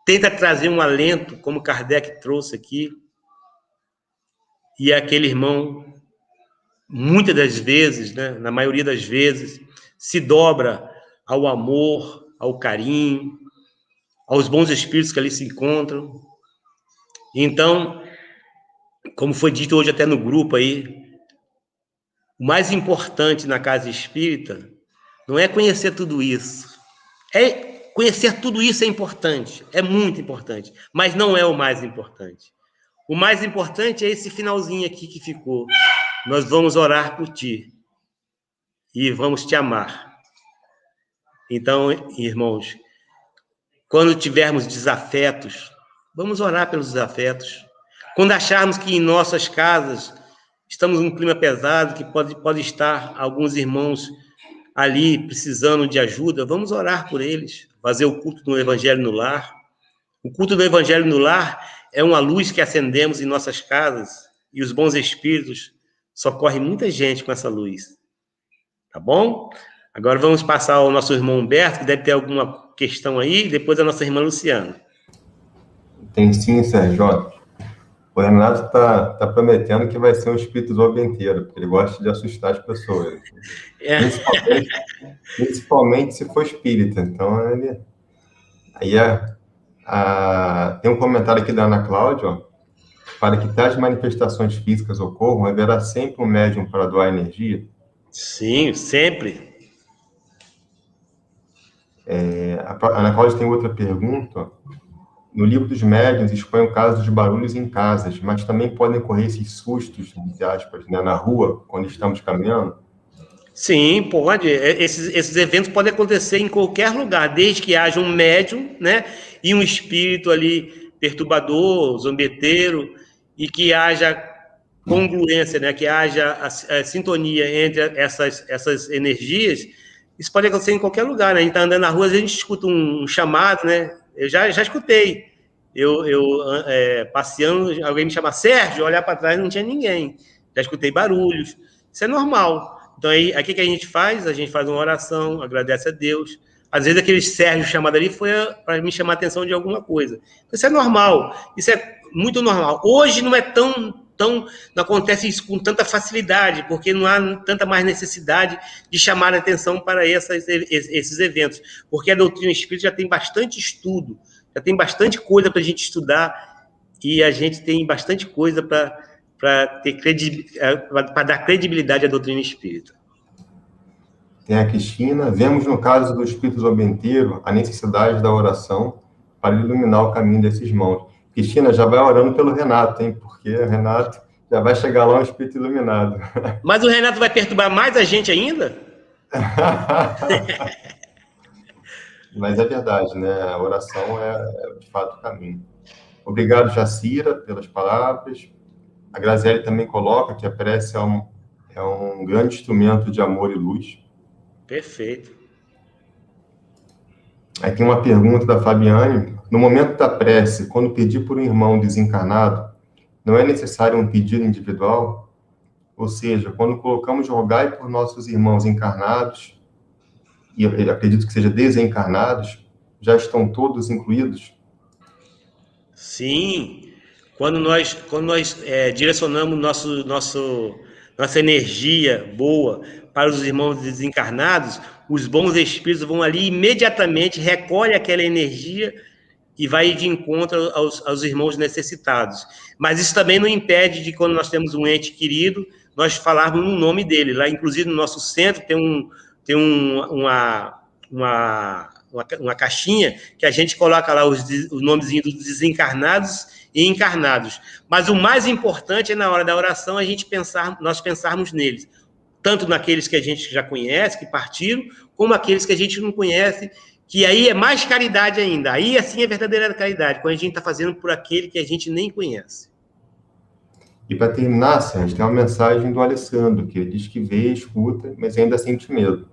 tenta trazer um alento, como Kardec trouxe aqui. E aquele irmão, muitas das vezes, né, na maioria das vezes, se dobra ao amor, ao carinho, aos bons espíritos que ali se encontram. Então, como foi dito hoje até no grupo aí, o mais importante na casa espírita não é conhecer tudo isso. Conhecer tudo isso é importante, é muito importante, mas não é o mais importante. O mais importante é esse finalzinho aqui que ficou. Nós vamos orar por ti e vamos te amar. Então, irmãos, quando tivermos desafetos, vamos orar pelos desafetos. Quando acharmos que em nossas casas estamos num clima pesado, que pode estar alguns irmãos ali precisando de ajuda, vamos orar por eles, fazer o culto do Evangelho no lar. O culto do Evangelho no lar é uma luz que acendemos em nossas casas e os bons espíritos socorrem muita gente com essa luz. Tá bom? Agora vamos passar ao nosso irmão Humberto, que deve ter alguma questão aí, depois a nossa irmã Luciana. Tem sim, Sérgio. O Renato está prometendo que vai ser um espírito zobenteiro, porque ele gosta de assustar as pessoas. Principalmente se for espírita. Então, ele... Aí tem um comentário aqui da Ana Cláudia, ó. Para que tais manifestações físicas ocorram, haverá sempre um médium para doar energia? Sim, sempre. A Ana Cláudia tem outra pergunta, ó. No livro dos médiuns expõe o caso de barulhos em casas, mas também podem ocorrer esses sustos, entre aspas, né, na rua, quando estamos caminhando? Sim, pode. Esses eventos podem acontecer em qualquer lugar, desde que haja um médium, né, e um espírito ali perturbador, zombeteiro, e que haja congruência, né, que haja a sintonia entre essas energias. Isso pode acontecer em qualquer lugar, né? A gente está andando na rua, às vezes a gente escuta um chamado, né? Eu já escutei. Eu passeando, alguém me chama Sérgio, olhar para trás não tinha ninguém. Já escutei barulhos. Isso é normal. Então, aí, o que a gente faz? A gente faz uma oração, agradece a Deus. Às vezes, aquele Sérgio chamado ali foi para me chamar a atenção de alguma coisa. Então, isso é normal. Isso é muito normal. Hoje não é não acontece isso com tanta facilidade, porque não há tanta mais necessidade de chamar a atenção para esses eventos. Porque a doutrina espírita já tem bastante estudo, já tem bastante coisa para a gente estudar, e a gente tem bastante coisa para dar credibilidade à doutrina espírita. Tem a Cristina. Vemos no caso do espírito zombenteiro a necessidade da oração para iluminar o caminho desses irmãos. Cristina, já vai orando pelo Renato, hein? Porque o Renato já vai chegar lá um espírito iluminado. Mas o Renato vai perturbar mais a gente ainda? Mas é verdade, né? A oração é de fato o caminho. Obrigado, Jacira, pelas palavras. A Graziele também coloca que a prece é um grande instrumento de amor e luz. Perfeito. Aí tem uma pergunta da Fabiane. No momento da prece, quando pedir por um irmão desencarnado, não é necessário um pedido individual? Ou seja, quando colocamos rogai por nossos irmãos encarnados, e eu acredito que seja desencarnados, já estão todos incluídos? Sim. Quando nós direcionamos nossa energia boa para os irmãos desencarnados, os bons espíritos vão ali imediatamente, recolhem aquela energia e vai de encontro aos irmãos necessitados. Mas isso também não impede de, quando nós temos um ente querido, nós falarmos no nome dele. Lá, inclusive, no nosso centro, tem uma caixinha que a gente coloca lá os nomezinhos dos desencarnados e encarnados. Mas o mais importante é, na hora da oração, nós pensarmos neles. Tanto naqueles que a gente já conhece, que partiram, como aqueles que a gente não conhece, que aí é mais caridade ainda. Aí, assim, é verdadeira caridade, quando a gente está fazendo por aquele que a gente nem conhece. E para terminar, Sérgio, tem uma mensagem do Alessandro, que ele diz que vê, escuta, mas ainda sente medo.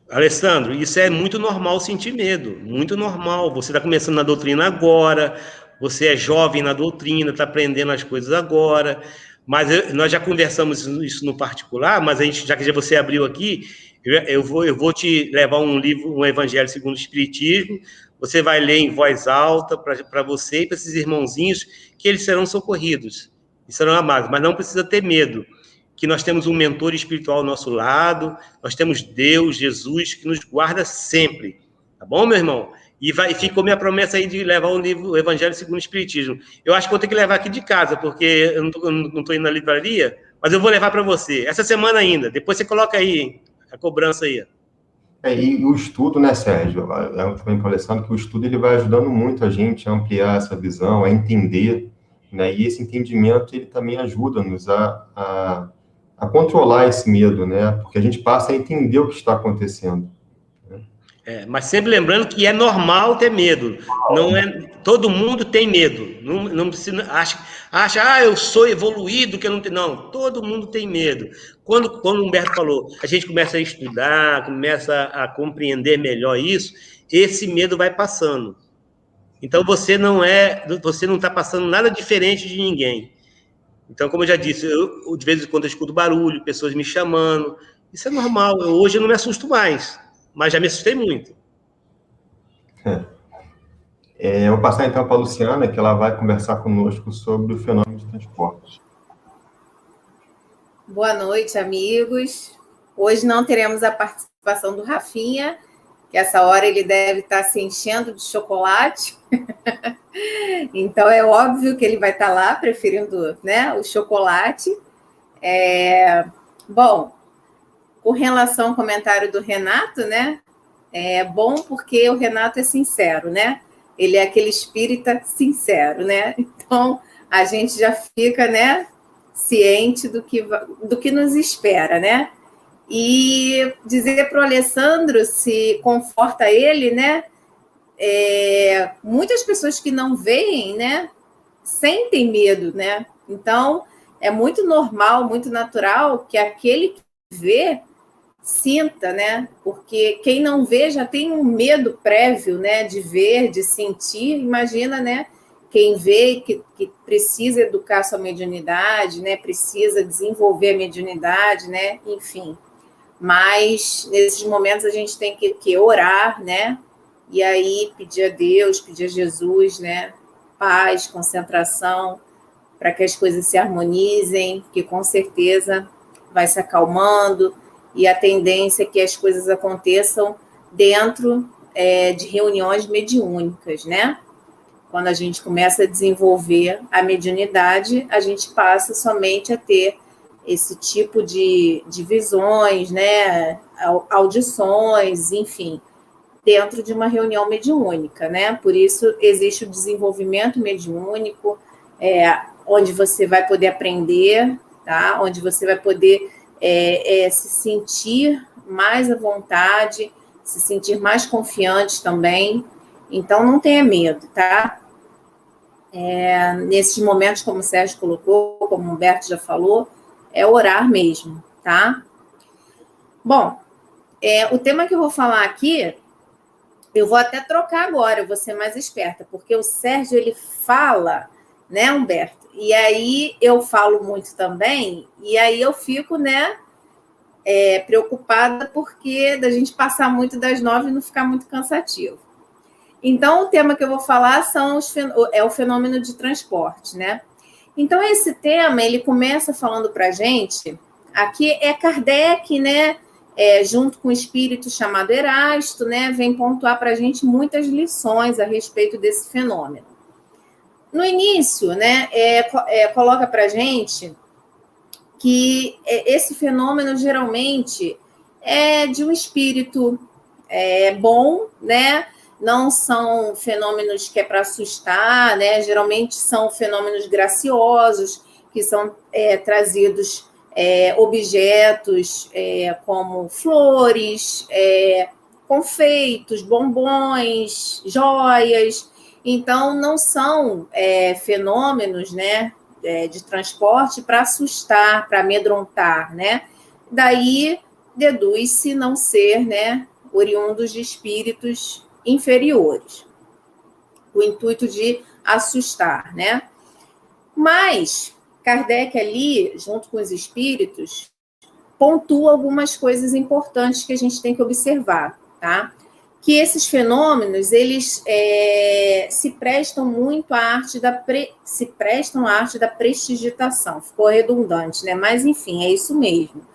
Alessandro, isso é muito normal, sentir medo, muito normal. Você está começando na doutrina agora, você é jovem na doutrina, está aprendendo as coisas agora, mas nós já conversamos isso no particular, mas já que você abriu aqui, eu vou te levar um livro, um Evangelho segundo o Espiritismo, você vai ler em voz alta para você e para esses irmãozinhos, que eles serão socorridos, e serão amados, mas não precisa ter medo, que nós temos um mentor espiritual ao nosso lado, nós temos Deus, Jesus, que nos guarda sempre, tá bom, meu irmão? E ficou minha promessa aí de levar o livro, o Evangelho segundo o Espiritismo. Eu acho que vou ter que levar aqui de casa, porque eu não estou indo na livraria, mas eu vou levar para você, essa semana ainda, depois você coloca aí, a cobrança aí. E o estudo, né, Sérgio? Eu também falei, Alessandro, que o estudo ele vai ajudando muito a gente a ampliar essa visão, a entender, né? E esse entendimento ele também ajuda-nos a controlar esse medo, né? Porque a gente passa a entender o que está acontecendo. Mas sempre lembrando que é normal ter medo. Não é, Todo mundo tem medo. Não precisa, acha, eu sou evoluído, que eu não tenho. Não, todo mundo tem medo. Quando o Humberto falou, a gente começa a estudar, começa a compreender melhor isso, esse medo vai passando. Então você não está passando nada diferente de ninguém. Então, como eu já disse, eu de vez em quando eu escuto barulho, pessoas me chamando. Isso é normal. Hoje eu não me assusto mais, mas já me assustei muito. Eu vou passar então para a Luciana, que ela vai conversar conosco sobre o fenômeno de transporte. Boa noite, amigos. Hoje não teremos a participação do Rafinha, que essa hora ele deve estar se enchendo de chocolate. Então é óbvio que ele vai estar lá preferindo, né, o chocolate. Bom, com relação ao comentário do Renato, né, é bom porque o Renato é sincero, né? Ele é aquele espírita sincero, né? Então a gente já fica, né, ciente do que nos espera, né? E dizer para o Alessandro, se conforta ele, né? Muitas pessoas que não veem, né, sentem medo, né? Então é muito normal, muito natural que aquele que vê sinta, né? Porque quem não vê já tem um medo prévio, né, de ver, de sentir. Imagina, né? Quem vê que precisa educar sua mediunidade, né? Precisa desenvolver a mediunidade, né? Enfim. Mas nesses momentos a gente tem que orar, né? E aí pedir a Deus, pedir a Jesus, né? Paz, concentração, para que as coisas se harmonizem, que com certeza vai se acalmando, e a tendência é que as coisas aconteçam dentro de reuniões mediúnicas, né? Quando a gente começa a desenvolver a mediunidade, a gente passa somente a ter esse tipo de visões, né? Audições, enfim, dentro de uma reunião mediúnica, né? Por isso existe o desenvolvimento mediúnico, onde você vai poder aprender, tá? Onde você vai poder se sentir mais à vontade, se sentir mais confiante também. Então, não tenha medo, tá? Nesses momentos, como o Sérgio colocou, como o Humberto já falou, é orar mesmo, tá? Bom, o tema que eu vou falar aqui, eu vou até trocar agora, eu vou ser mais esperta, porque o Sérgio, ele fala, né, Humberto? E aí eu falo muito também, e aí eu fico, né, preocupada porque da gente passar muito das 9 e não ficar muito cansativo. Então, o tema que eu vou falar é o fenômeno de transporte, né? Então, esse tema, ele começa falando para a gente, aqui é Kardec, né, junto com o espírito chamado Erasto, né, vem pontuar para a gente muitas lições a respeito desse fenômeno. No início, né, coloca para a gente que esse fenômeno geralmente é de um espírito bom, né? Não são fenômenos que é para assustar, né? Geralmente são fenômenos graciosos, que são trazidos objetos como flores, confeitos, bombons, joias. Então, não são fenômenos, né, de transporte para assustar, para amedrontar, né? Daí deduz-se não ser, né, oriundos de espíritos inferiores, o intuito de assustar, né? Mas Kardec ali, junto com os espíritos, pontua algumas coisas importantes que a gente tem que observar, tá? Que esses fenômenos, eles se prestam muito à arte à arte da prestidigitação. Ficou redundante, né? Mas, enfim, é isso mesmo.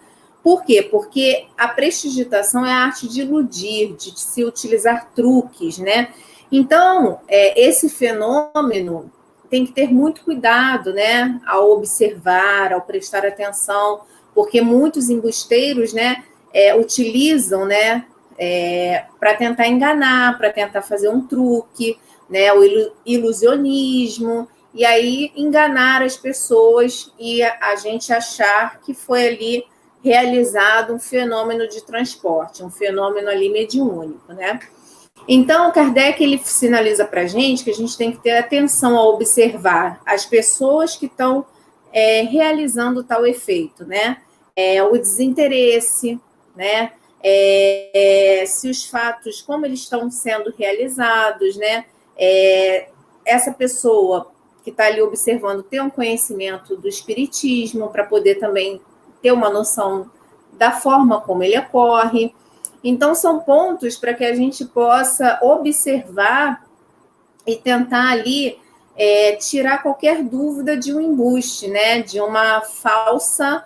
Por quê? Porque a prestidigitação é a arte de iludir, de se utilizar truques, né? Então, esse fenômeno tem que ter muito cuidado, né? Ao observar, ao prestar atenção, porque muitos embusteiros, né, utilizam, né, para tentar enganar, para tentar fazer um truque, né, o ilusionismo, e aí enganar as pessoas e a gente achar que foi ali realizado um fenômeno de transporte, um fenômeno ali mediúnico, né? Então, Kardec ele sinaliza para a gente que a gente tem que ter atenção a observar as pessoas que estão realizando tal efeito, né? O desinteresse, né? Se os fatos, como eles estão sendo realizados, né? Essa pessoa que está ali observando ter um conhecimento do espiritismo para poder também ter uma noção da forma como ele ocorre. Então, são pontos para que a gente possa observar e tentar ali tirar qualquer dúvida de um embuste, né? De uma falsa,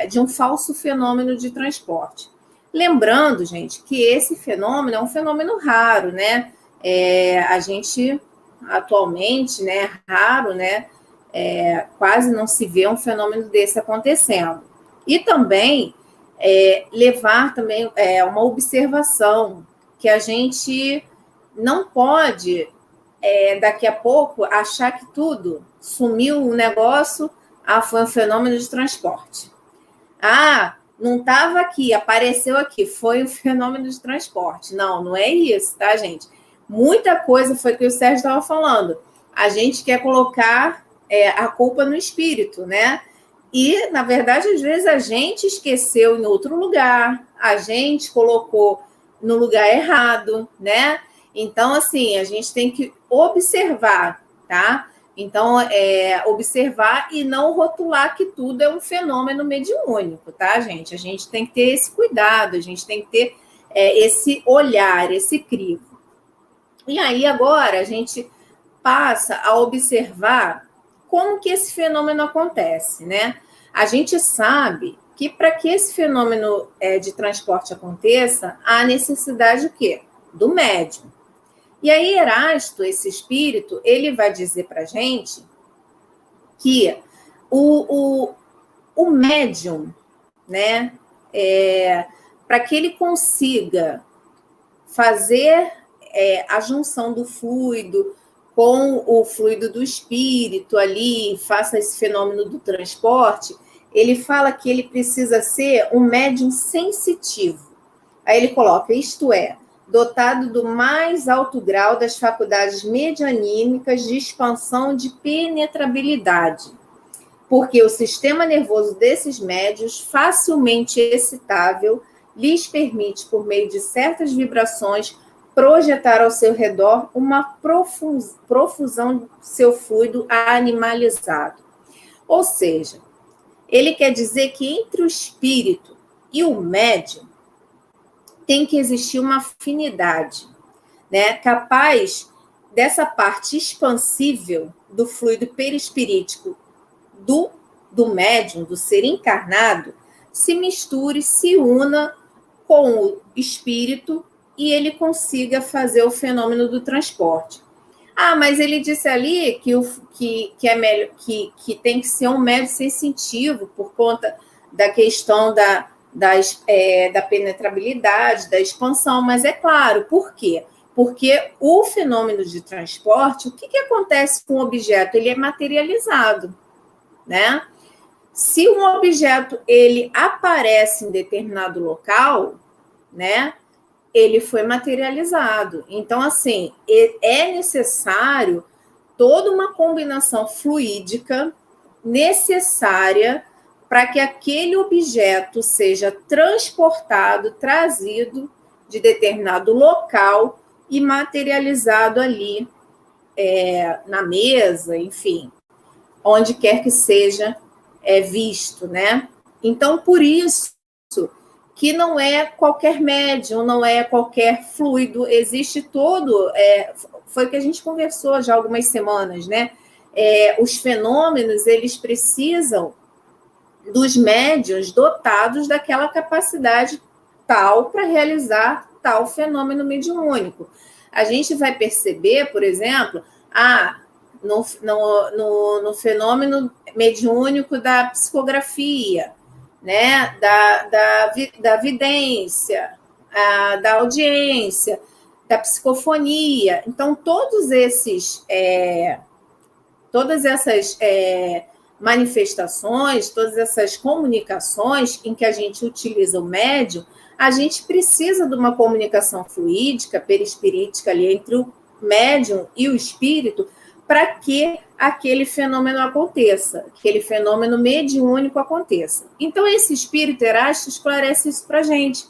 de um falso fenômeno de transporte. Lembrando, gente, que esse fenômeno é um fenômeno raro, né? A gente, atualmente, né, raro, né? Quase não se vê um fenômeno desse acontecendo. E também levar também uma observação que a gente não pode, daqui a pouco, achar que tudo sumiu o negócio, foi um fenômeno de transporte. Não estava aqui, apareceu aqui, foi um fenômeno de transporte. Não, não é isso, tá, gente? Muita coisa foi que o Sérgio estava falando. A gente quer colocar a culpa no espírito, né? E, na verdade, às vezes a gente esqueceu em outro lugar, a gente colocou no lugar errado, né? Então, assim, a gente tem que observar, tá? Então, observar e não rotular que tudo é um fenômeno mediúnico, tá, gente? A gente tem que ter esse cuidado, a gente tem que ter esse olhar, esse crivo. E aí, agora, a gente passa a observar como que esse fenômeno acontece, né? A gente sabe que para que esse fenômeno de transporte aconteça, há necessidade do quê? Do médium. E aí, Erasto, esse espírito, ele vai dizer para a gente que o médium, né, para que ele consiga fazer a junção do fluido com o fluido do espírito ali, faça esse fenômeno do transporte, ele fala que ele precisa ser um médium sensitivo. Aí ele coloca, isto é, dotado do mais alto grau das faculdades medianímicas de expansão de penetrabilidade, porque o sistema nervoso desses médios, facilmente excitável, lhes permite, por meio de certas vibrações, projetar ao seu redor uma profusão do seu fluido animalizado. Ou seja, ele quer dizer que entre o espírito e o médium tem que existir uma afinidade, né, capaz dessa parte expansível do fluido perispirítico do médium, do ser encarnado, se misture, se una com o espírito e ele consiga fazer o fenômeno do transporte. Mas ele disse ali que é melhor, que tem que ser um médium sensitivo por conta da questão da penetrabilidade, da expansão, mas é claro, por quê? Porque o fenômeno de transporte, o que acontece com o objeto? Ele é materializado, né? Se um objeto ele aparece em determinado local, né, ele foi materializado. Então, assim, é necessário toda uma combinação fluídica necessária para que aquele objeto seja transportado, trazido de determinado local e materializado ali na mesa, enfim, onde quer que seja visto, né? Então, por isso que não é qualquer médium, não é qualquer fluido, existe todo, foi o que a gente conversou já há algumas semanas, né? Os fenômenos, eles precisam dos médiuns dotados daquela capacidade tal para realizar tal fenômeno mediúnico. A gente vai perceber, por exemplo, no fenômeno mediúnico da psicografia, né, da vidência, da audiência, da psicofonia. Então, todas essas manifestações, todas essas comunicações em que a gente utiliza o médium, a gente precisa de uma comunicação fluídica, perispirítica ali entre o médium e o espírito, para que aquele fenômeno aconteça, aquele fenômeno mediúnico aconteça. Então, esse espírito erástico esclarece isso para a gente,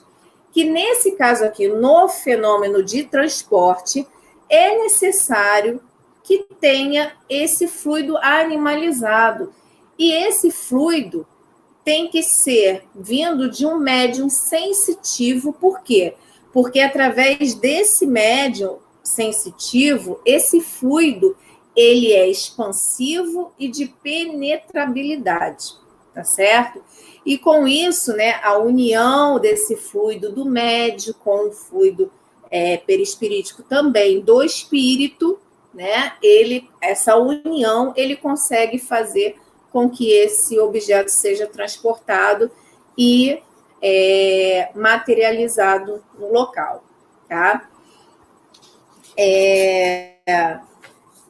que nesse caso aqui, no fenômeno de transporte, é necessário que tenha esse fluido animalizado. E esse fluido tem que ser vindo de um médium sensitivo. Por quê? Porque através desse médium sensitivo, esse fluido, ele é expansivo e de penetrabilidade, tá certo? E com isso, né, a união desse fluido do médium com o fluido perispirítico também do espírito, né, essa união, ele consegue fazer com que esse objeto seja transportado e materializado no local, tá?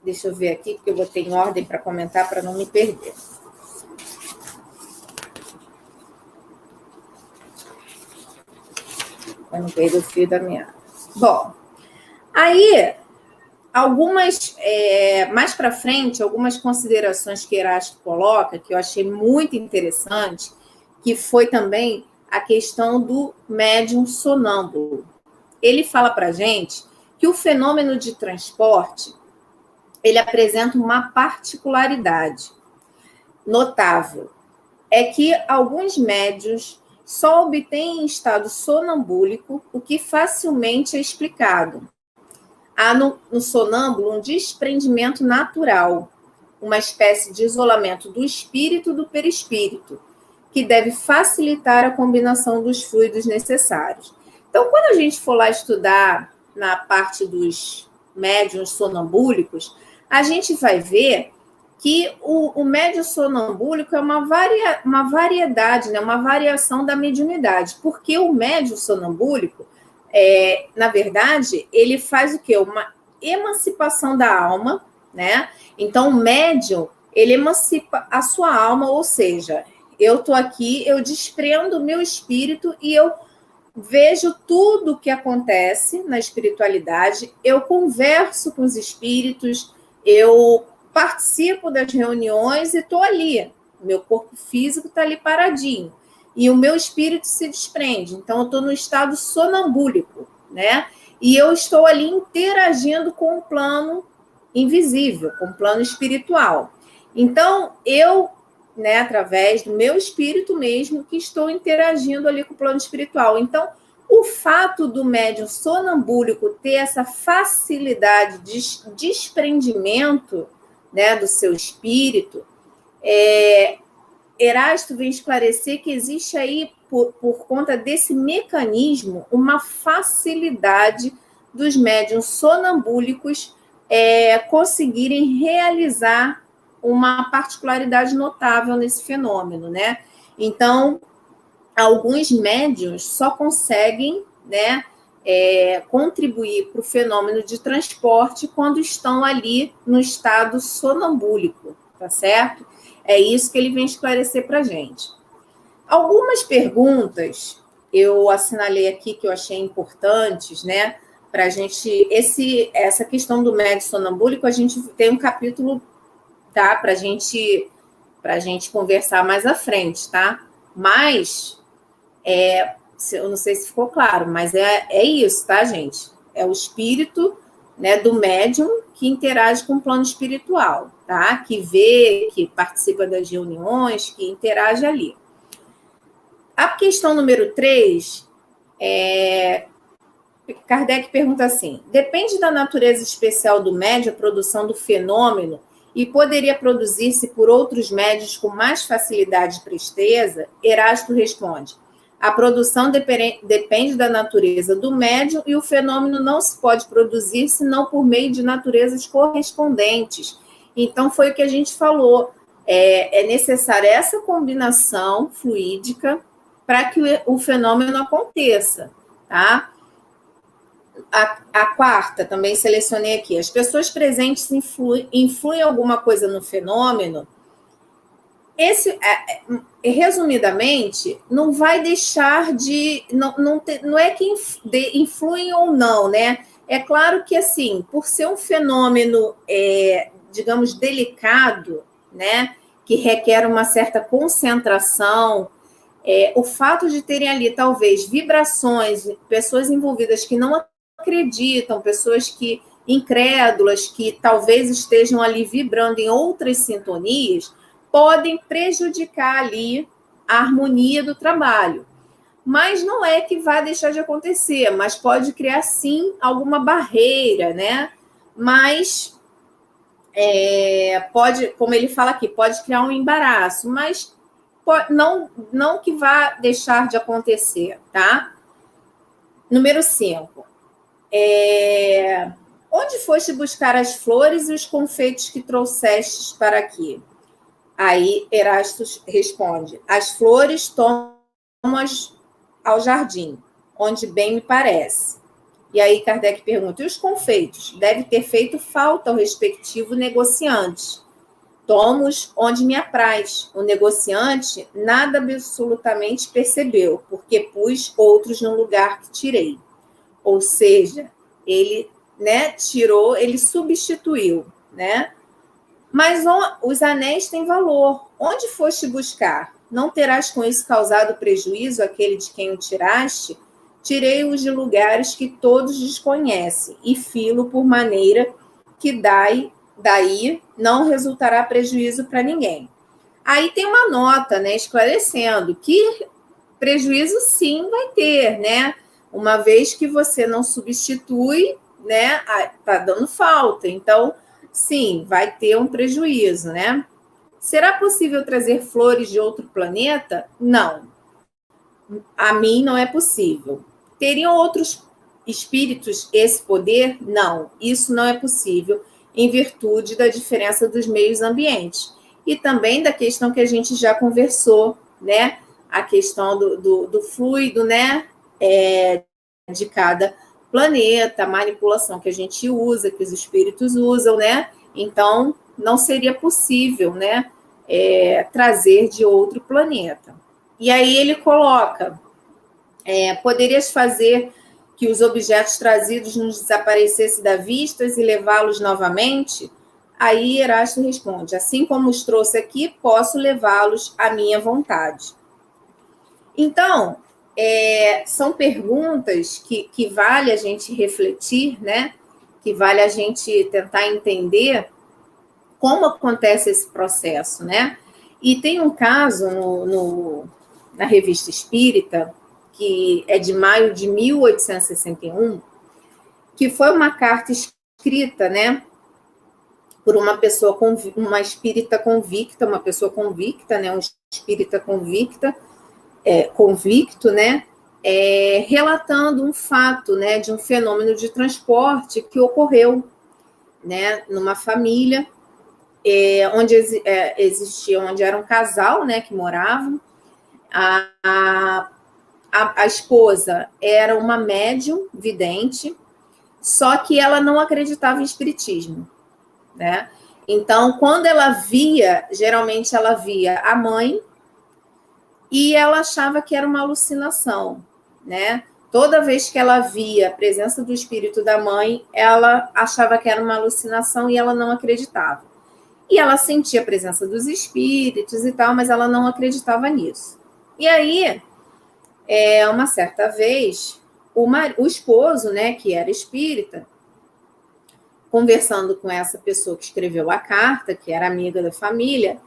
Deixa eu ver aqui, porque eu botei em ordem para comentar, para não me perder. Para não perder o fio da meada. Bom, aí, mais para frente, algumas considerações que Erasto coloca, que eu achei muito interessante, que foi também a questão do médium sonâmbulo. Ele fala para a gente que o fenômeno de transporte, ele apresenta uma particularidade notável, é que alguns médiuns só obtêm em estado sonambúlico o que facilmente é explicado. Há no sonâmbulo um desprendimento natural, uma espécie de isolamento do espírito do perispírito, que deve facilitar a combinação dos fluidos necessários. Então, quando a gente for lá estudar na parte dos médiuns sonambúlicos, a gente vai ver que o médium sonambúlico é uma variedade, né, uma variação da mediunidade, porque o médium sonambúlico, na verdade, ele faz o quê? Uma emancipação da alma, né? Então, o médium, ele emancipa a sua alma, ou seja, eu estou aqui, eu desprendo o meu espírito e eu vejo tudo o que acontece na espiritualidade, eu converso com os espíritos, eu participo das reuniões e estou ali. Meu corpo físico está ali paradinho. E o meu espírito se desprende. Então, eu estou no estado sonambúlico, né? E eu estou ali interagindo com o plano invisível, com o plano espiritual. Então, eu, né, através do meu espírito mesmo, que estou interagindo ali com o plano espiritual. Então, o fato do médium sonambúlico ter essa facilidade de desprendimento, né, do seu espírito, Erasto vem esclarecer que existe aí, por conta desse mecanismo, uma facilidade dos médiuns sonambúlicos conseguirem realizar uma particularidade notável nesse fenômeno, né? Então, alguns médiuns só conseguem, né, contribuir para o fenômeno de transporte quando estão ali no estado sonambúlico, tá certo? É isso que ele vem esclarecer para a gente. Algumas perguntas eu assinalei aqui que eu achei importantes, né, para a gente. Essa questão do médium sonambúlico, a gente tem um capítulo, tá, para a gente conversar mais à frente, tá? Mas eu não sei se ficou claro, mas é isso, tá, gente? É o espírito, né, do médium que interage com o plano espiritual, tá? Que vê, que participa das reuniões, que interage ali. A questão número 3, Kardec pergunta assim: depende da natureza especial do médium a produção do fenômeno e poderia produzir-se por outros médios com mais facilidade e presteza? Erasto responde: a produção depende da natureza do médium e o fenômeno não se pode produzir senão por meio de naturezas correspondentes. Então, foi o que a gente falou. É necessária essa combinação fluídica para que o fenômeno aconteça, tá? A quarta, também selecionei aqui. As pessoas presentes influem alguma coisa no fenômeno? resumidamente, não vai deixar de... Não é que influem ou não, né? É claro que, assim, por ser um fenômeno, digamos, delicado, né? Que requer uma certa concentração, o fato de terem ali, talvez, vibrações, pessoas envolvidas que não acreditam, pessoas incrédulas, que talvez estejam ali vibrando em outras sintonias, podem prejudicar ali a harmonia do trabalho. Mas não é que vai deixar de acontecer, mas pode criar, sim, alguma barreira, né? Mas pode, como ele fala aqui, pode criar um embaraço, mas não que vá deixar de acontecer, tá? Número 5. Onde foste buscar as flores e os confeitos que trouxestes para aqui? Aí Erastus responde: as flores tomo-as ao jardim, onde bem me parece. E aí Kardec pergunta: e os confeitos? Deve ter feito falta ao respectivo negociante. Tomo-os onde me apraz. O negociante nada absolutamente percebeu, porque pus outros no lugar que tirei. Ou seja, ele, né, tirou, ele substituiu, né? Mas os anéis têm valor. Onde foste buscar? Não terás com isso causado prejuízo àquele de quem o tiraste? Tirei-os de lugares que todos desconhecem e filo por maneira que daí não resultará prejuízo para ninguém. Aí tem uma nota, né, esclarecendo que prejuízo sim vai ter, né? Uma vez que você não substitui, né, tá dando falta. Então, sim, vai ter um prejuízo, né? Será possível trazer flores de outro planeta? Não. A mim não é possível. Teriam outros espíritos esse poder? Não. Isso não é possível, em virtude da diferença dos meios ambientes. E também da questão que a gente já conversou, né? A questão do fluido, né? De cada planeta, a manipulação que a gente usa, que os espíritos usam, né? Então, não seria possível, né? Trazer de outro planeta. E aí ele coloca: poderias fazer que os objetos trazidos nos desaparecessem da vista e levá-los novamente? Aí Erasto responde: assim como os trouxe aqui, posso levá-los à minha vontade. Então, são perguntas que vale a gente refletir, né? Que vale a gente tentar entender como acontece esse processo, né? E tem um caso na Revista Espírita, que é de maio de 1861, que foi uma carta escrita, né, por uma pessoa, uma espírita convicta, uma pessoa convicta, né, um espírita convicto, né, relatando um fato, né, de um fenômeno de transporte que ocorreu, né, numa família, onde existia, onde era um casal, né, que moravam. A esposa era uma médium vidente, só que ela não acreditava em espiritismo, né? Então, quando ela via, geralmente ela via a mãe e ela achava que era uma alucinação, né? Toda vez que ela via a presença do espírito da mãe, ela achava que era uma alucinação e ela não acreditava. E ela sentia a presença dos espíritos e tal, mas ela não acreditava nisso. E aí, uma certa vez, o esposo, né, que era espírita, conversando com essa pessoa que escreveu a carta, que era amiga da família,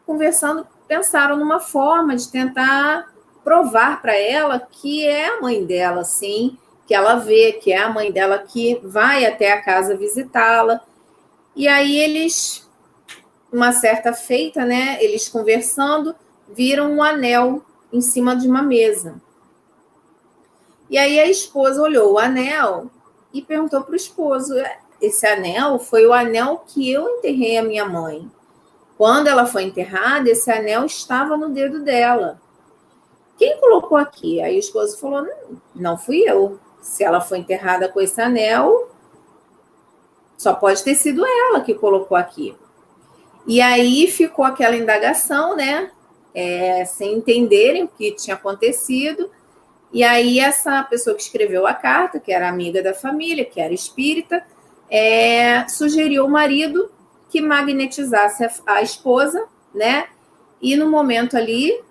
conversando, pensaram numa forma de tentar provar para ela que é a mãe dela, sim, que ela vê, que é a mãe dela, que vai até a casa visitá-la. E aí eles, uma certa feita, né, eles conversando, viram um anel em cima de uma mesa. E aí a esposa olhou o anel e perguntou para o esposo: esse anel foi o anel que eu enterrei a minha mãe. Quando ela foi enterrada, esse anel estava no dedo dela. Quem colocou aqui? Aí o esposo falou: não fui eu. Se ela foi enterrada com esse anel, só pode ter sido ela que colocou aqui. E aí ficou aquela indagação, né? Sem entenderem o que tinha acontecido. E aí essa pessoa que escreveu a carta, que era amiga da família, que era espírita, sugeriu ao marido que magnetizasse a esposa, né? E no momento ali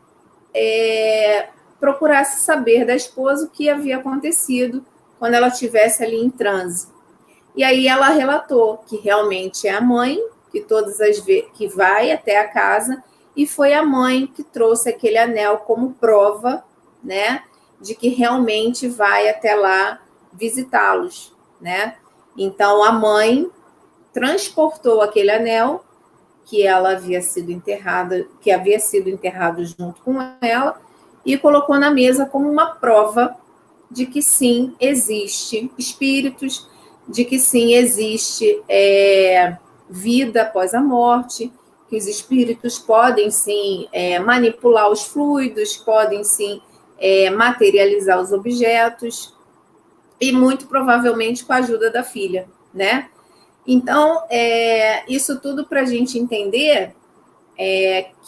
procurasse saber da esposa o que havia acontecido quando ela estivesse ali em transe. E aí ela relatou que realmente é a mãe, que todas as vezes que vai até a casa, e foi a mãe que trouxe aquele anel como prova, né, de que realmente vai até lá visitá-los, né? Então a mãe transportou aquele anel que ela havia sido enterrada, que havia sido enterrado junto com ela, e colocou na mesa como uma prova de que sim, existe espíritos, de que sim, existe vida após a morte, que os espíritos podem sim manipular os fluidos, podem sim materializar os objetos, e muito provavelmente com a ajuda da filha, né? Então, isso tudo para a gente entender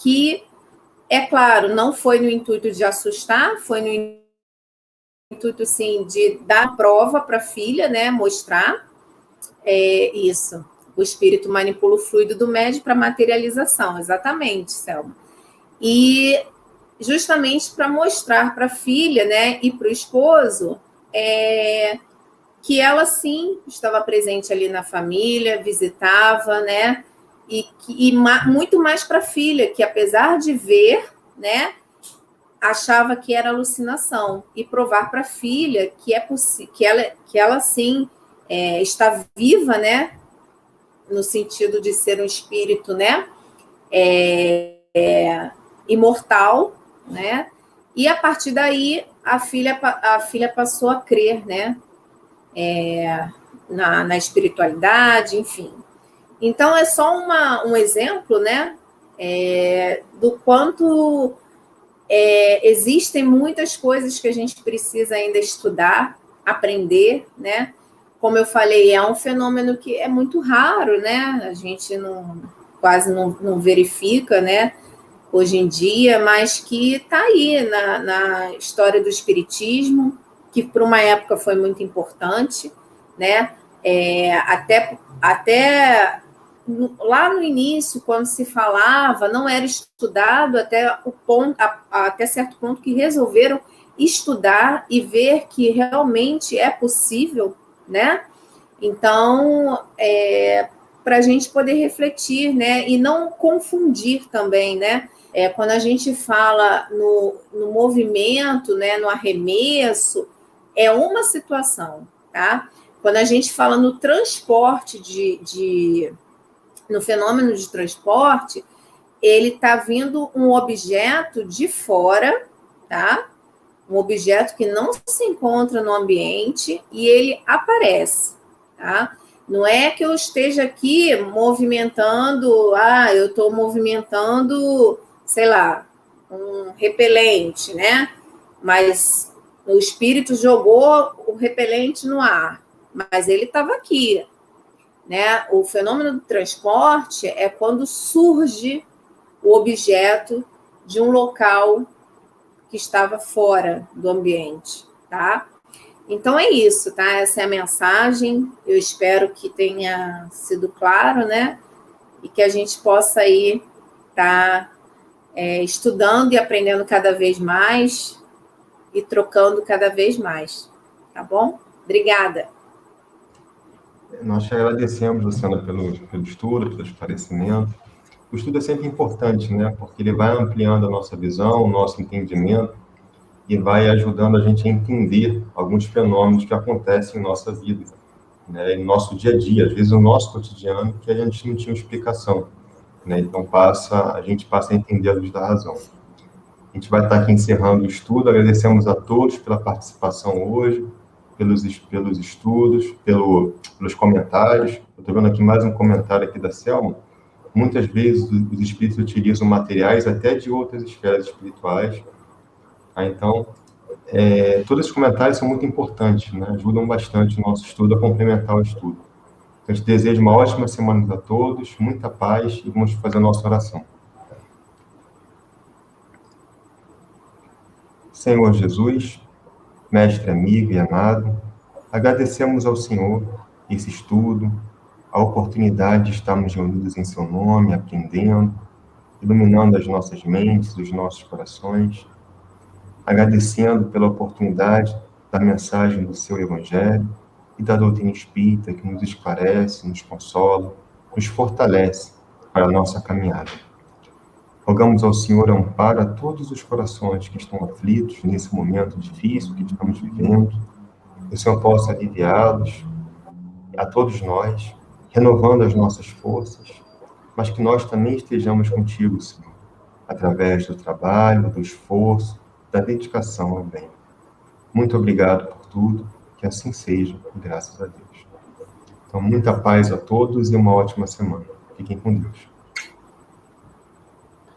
que, é claro, não foi no intuito de assustar, foi no intuito, sim, de dar prova para a filha, né? Mostrar isso. O espírito manipula o fluido do médium para materialização, exatamente, Selma. E justamente para mostrar para a filha, né, e para o esposo, que ela sim estava presente ali na família, visitava, né, e muito mais para a filha, que apesar de ver, né, achava que era alucinação, e provar para a filha que é possível, que ela sim está viva, né, no sentido de ser um espírito, né, imortal, né, e a partir daí a filha passou a crer, né, na espiritualidade, enfim. Então é só um exemplo, né, do quanto existem muitas coisas que a gente precisa ainda estudar, aprender, né? Como eu falei, é um fenômeno que é muito raro, né? A gente quase não verifica, né? Hoje em dia, mas que está aí na história do espiritismo, que por uma época foi muito importante, né? Até lá no início, quando se falava, não era estudado até certo ponto que resolveram estudar e ver que realmente é possível, né? Então, para a gente poder refletir, né? E não confundir também, né? Quando a gente fala no movimento, né? No arremesso, é uma situação, tá? Quando a gente fala no transporte no fenômeno de transporte, ele está vindo um objeto de fora, tá? Um objeto que não se encontra no ambiente e ele aparece, tá? Não é que eu esteja aqui movimentando, eu estou movimentando, sei lá, um repelente, né? Mas o espírito jogou o repelente no ar, mas ele estava aqui, né? O fenômeno do transporte é quando surge o objeto de um local que estava fora do ambiente, tá? Então é isso, tá? Essa é a mensagem. Eu espero que tenha sido claro, né? E que a gente possa aí estar estudando e aprendendo cada vez mais e trocando cada vez mais, tá bom? Obrigada. Nós te agradecemos, Luciana, pelo estudo, pelo esclarecimento. O estudo é sempre importante, né? Porque ele vai ampliando a nossa visão, o nosso entendimento e vai ajudando a gente a entender alguns fenômenos que acontecem em nossa vida, né? Em nosso dia a dia, às vezes no nosso cotidiano, que a gente não tinha explicação, né? Então a gente passa a entender a luz da razão. A gente vai estar aqui encerrando o estudo. Agradecemos a todos pela participação hoje, pelos estudos, pelos comentários. Eu estou vendo aqui mais um comentário aqui da Selma. Muitas vezes os espíritos utilizam materiais até de outras esferas espirituais. Então, todos esses comentários são muito importantes, né? Ajudam bastante o nosso estudo a complementar o estudo. Eu te desejo uma ótima semana a todos, muita paz, e vamos fazer a nossa oração. Senhor Jesus, mestre amigo e amado, agradecemos ao Senhor esse estudo, a oportunidade de estarmos reunidos em seu nome, aprendendo, iluminando as nossas mentes, os nossos corações, agradecendo pela oportunidade da mensagem do seu Evangelho e da doutrina espírita que nos esclarece, nos consola, nos fortalece para a nossa caminhada. Rogamos ao Senhor amparo a todos os corações que estão aflitos nesse momento difícil que estamos vivendo, que o Senhor possa aliviá-los, a todos nós, renovando as nossas forças, mas que nós também estejamos contigo, Senhor, através do trabalho, do esforço, da dedicação ao bem. Muito obrigado por tudo, que assim seja, e graças a Deus. Então, muita paz a todos e uma ótima semana. Fiquem com Deus.